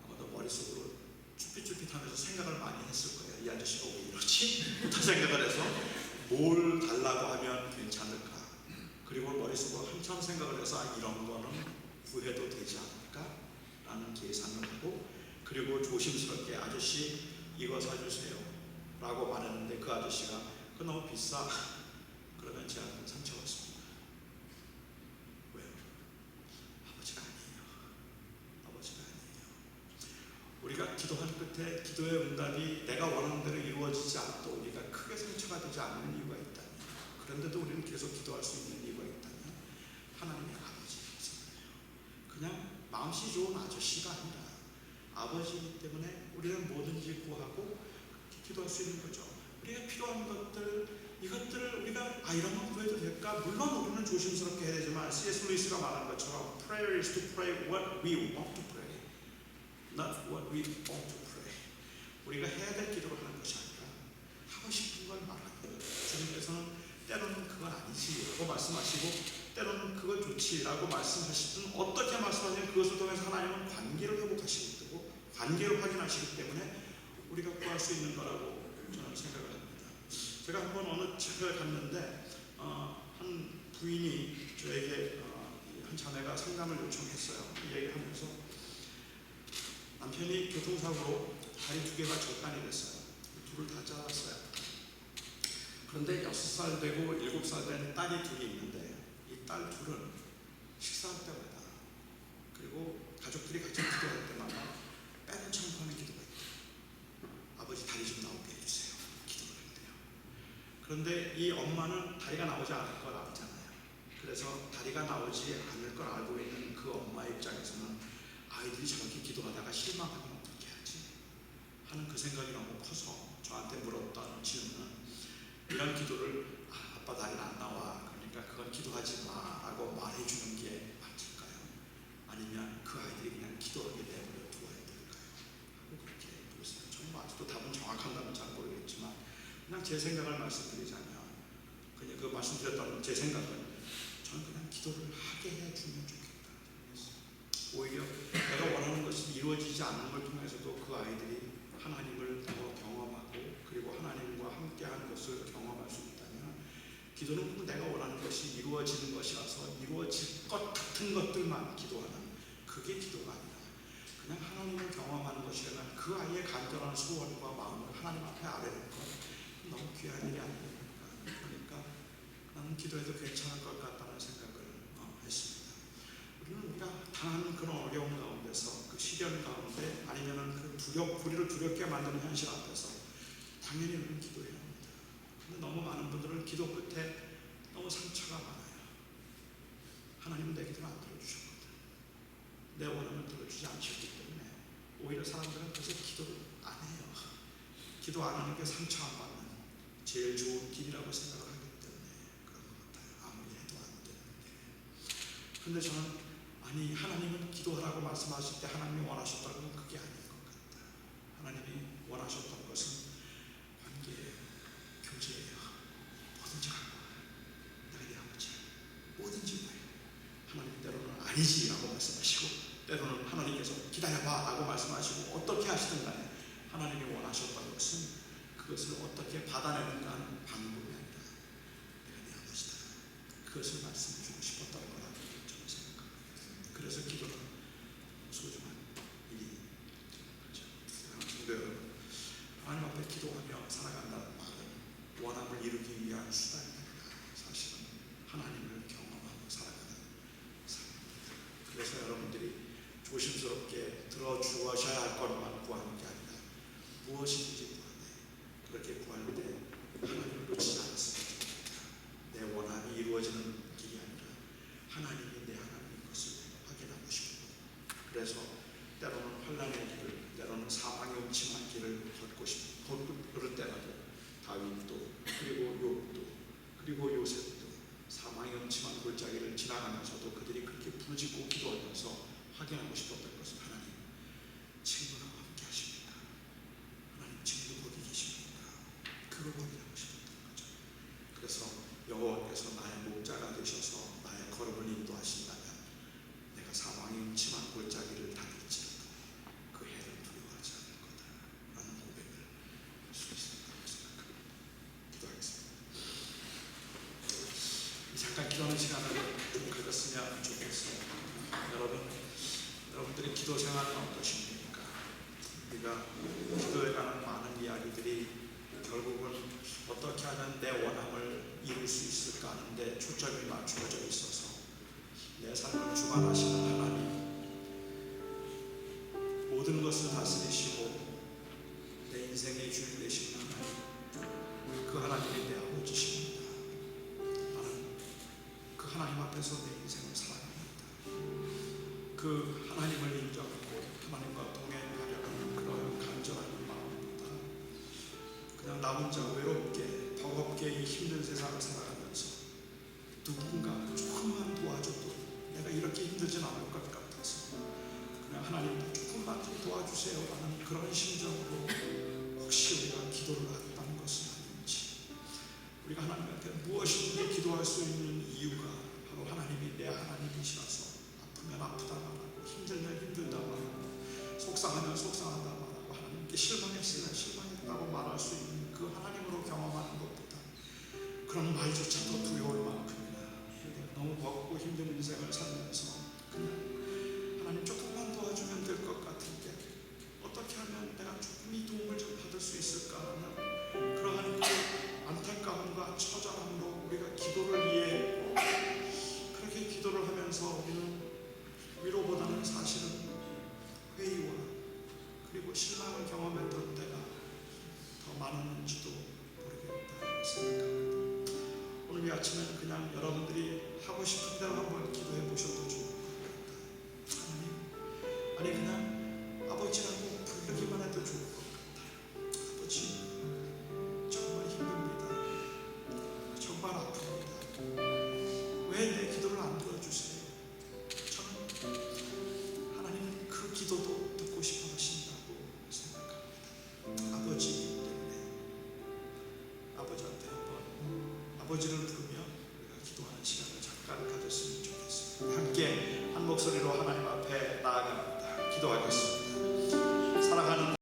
Speaker 1: 아마도 머릿속으로 쭈삣쭈삣하면서 생각을 많이 했을 거예요. 이 아저씨가 왜 이러지? 부터 생각을 해서 뭘 달라고 하면 괜찮을까? 그리고 머릿속으로 한참 생각을 해서 이런 거는 구해도 되지 않을까? 라는 계산을 하고 그리고 조심스럽게 아저씨 이거 사주세요 라고 말했는데 그 아저씨가 그거 너무 비싸. 그러면 제 아들은 상처받습니다. 왜요? 아버지가 아니에요. 우리가 기도한 끝에 기도의 응답이 내가 원하는 대로 이루어지지 않아도 우리가 크게 상처가 되지 않는 이유가 있다면, 그런데도 우리는 계속 기도할 수 있는 이유가 있다면 하나님의 아버지이잖아요. 그냥 마음씨 좋은 아저씨가 아니라 아버지이기 때문에 우리는 뭐든지 구하고 기도할 수 있는 거죠. 우리가 필요한 것들, 이것들을 우리가 이런 건 구해도 될까? 물론 우리는 조심스럽게 해야 되지만 C.S. 루이스가 말한 것처럼 Prayer is to pray what we want to pray, not what we ought to pray. 우리가 해야 될 기도를 하는 것이 아니라 하고 싶은 걸 말하는 거예요. 주님께서는 때로는 그건 아니지 라고 말씀하시고 때로는 그건 좋지 라고 말씀하시든 어떻게 말씀하시면 그것을 통해서 하나님은 관계를 회복하시고 뜨고 관계를 확인하시기 때문에 우리가 구할 수 있는 거라고 저는 생각을 합니다. 제가 한번 어느 집에 갔는데 한 부인이 저에게 한 자매가 상담을 요청했어요. 이 얘기하면서 남편이 교통사고로 다리 2개가 절단이 됐어요. 둘을 다 잘랐어요. 그런데 6살 되고 7살 된 딸이 2이 있는데 이 딸 둘은 식사할 때마다 그리고 가족들이 같이 기도할 때마다 빼놓지 않고 하는 기도가 있대요. 아버지 다리 좀 나오게 해주세요. 기도를 했대요. 그런데 이 엄마는 다리가 나오지 않을 걸 알잖아요. 그래서 다리가 나오지 않을 걸 알고 있는 그 엄마 입장에서는 아이들이 저렇게 기도하다가 실망하면 어떻게 하지? 하는 그 생각이 너무 커서 저한테 물었던 질문은 이런 기도를 아빠 다리는 안 나와 그러니까 그건 기도하지 마 라고 말해주는 게 맞을까요? 아니면 그 아이들이 그냥 기도하게 내버려 두어야 될까요? 하고 그렇게 물었어요. 저는 아직도 답은 정확한가는 잘 모르겠지만 그냥 제 생각을 말씀드리자면 그냥 그 말씀드렸던 제 생각은 저는 그냥 기도를 하게 해주면 좋겠다. 오히려 내가 원하는 것이 이루어지지 않는 걸 통해서도 그 아이들이 하나님을 더 경험하고 그리고 하나님과 함께하는 것을 경험할 수 있다면 기도는 꼭 내가 원하는 것이 이루어지는 것이라서 이루어질 것 같은 것들만 기도하는 그게 기도가 아니라 그냥 하나님을 경험하는 것이라면 그 아이의 간절한 소원과 마음을 하나님 앞에 아뢰는 것 너무 귀한 일이 아닙니까? 그러니까 나는 기도해도 괜찮을 것 같다는 생각을 했습니다. 우리가 당하는 그런 어려움 가운데서 그 시대 시련 가운데 아니면은 우리를 두렵게 만드는 현실 앞에서 당연히 우리는 기도해야 합니다. 근데 너무 많은 분들은 기도 끝에 너무 상처가 많아요. 하나님은 내 기도를 안 들어주셨거든. 내 원함을 들어주지 않으셨기 때문에 오히려 사람들은 그래서 기도를 안 해요. 기도 안 하는 게 상처 안 받는 제일 좋은 길이라고 생각을 하기 때문에 그런 것 같아요. 아무리 해도 안 되는데. 근데 저는 아니 하나님은 기도하라고 말씀하실 때 하나님이 원하셨다는 건 그게 아닌 것 같다. 하나님이 원하셨던 것은 관계예요. 교제예요. 뭐든지 갖고 와. 내가 네 아버지야. 뭐든지 뭐 하나님 때로는 아니지 라고 말씀하시고 때로는 하나님께서 기다려봐 라고 말씀하시고 어떻게 하시든 간에 하나님이 원하셨던 것은 그것을 어떻게 받아내는가 하는 방법이 아니라 내가 네 아버지다. 그것을 말씀해 주고 싶었다는 거라고 저는 생각합니다. 그래서 기도는 소중한 일이 그렇죠. 성도 여러분, 하나님 앞에 기도하며 살아간다는 말은 원함을 이루기 위한 수단이 아니라 사실은 하나님을 경험하며 살아가는 삶입니다. 그래서 여러분들이 조심스럽게 들어주셔야 할 것만 구하는 게 아니라 무엇인지 구하되 그렇게 구할 때 하나님을 놓치지 않았으면 좋겠다. 내 원함이 이루어지는 길이 아니라 하나님이 내 하나님인 것을 확인하고 싶고 그래서 때로는 환난의 길을 때로는 사망의 음침한 길을 걷고 싶고 그럴 때라도 다윗도 그리고 욥도 그리고 요셉도 사망의 음침한 골짜기를 지나가면서도 그들이 그렇게 부르짖고 기도하면서 확인하고 싶었던 것은 하나님 친구랑 함께 하십니까? 하나님 지금도 거기 계십니까? 그걸 확인하고 싶었던 거죠. 그래서 여호와께서 나의 목자가 되셔서 나의 걸음을 인도하신다면 내가 사망의 음침한 골짜기를 다닐지라도 그 해를 두려워하지 않을 거다라는 고백을 할 수 있다고 생각합니다. 기도하겠습니다. 잠깐 기도하는 시간을 좀 가졌으면 좋겠어요. 여러분들의 기도 생활은 어떠십니까? 우리가 기도에 관한 많은 이야기들이 결국은 어떻게 하면 내 원함을 이룰 수 있을까 하는데 초점이 맞추어져 있어서 내 삶을 주관하시는 하나님, 모든 것을 다스리시고 내 인생의 주인 되시는 하나님, 그 하나님이 내 아버지십니다. 나는 그 하나님 앞에서 내 인생을 살아갑니다. 그 하나님을 인정하고 하나님과 동행하려는 그런 간절한 마음보다 그냥 나 혼자 외롭게 버겁게 이 힘든 세상을 살아가면서 누군가 조금만 도와줘도 내가 이렇게 힘들진 않을 것 같아서 그냥 하나님 조금만 좀 도와주세요 라는 그런 심정으로 혹시 우리가 기도를 했다는 것은 아닌지, 우리가 하나님한테 무엇이든지 기도할 수 있는 이유가 바로 하나님이 내 하나님이시라서 아프면 아프다 말하고 힘들면 힘들다 말하고 속상하면 속상하다 말하고 하나님께 실망했으면 실망했다고 말할 수 있는 그 하나님으로 경험하는 것보다 그런 말조차도 두려울 만큼이나 내가 너무 버겁고 힘든 인생을 살면서 그냥 하나님 조금만 도와주면 될 것 같은데 어떻게 하면 내가 조금 이 도움을 좀 받을 수 있을까 하는 그러한 그 안타까움과 처절함으로 우리가 기도를 이해했고 그렇게 기도를 하면서 우리는 위로보다는 사실은 회의와 그리고 실망을 경험했던 때가 더 많았는지도 모르겠다 생각합니다. 오늘 이 아침에는 그냥 여러분들이 하고 싶은 대로 한번 기도해 보셔도 좋을 것 같다. 하나님, 아니 그냥 아버지라고 부르기만 해도 좋을 것 같아요. 아버지, 정말 힘듭니다. 정말 아픕니다. 왜 내 기도를 안 들어주세요? 저는 하나님은 그 기도도 듣고 싶어 하신다고 생각합니다. 아버지이기 때문에 아버지한테 한번 아버지를 부르며 우리가 기도하는 시간을 잠깐 가졌으면 좋겠습니다. 함께 한 목소리로 하나님 앞에 나아갑니다. 기도하겠습니다.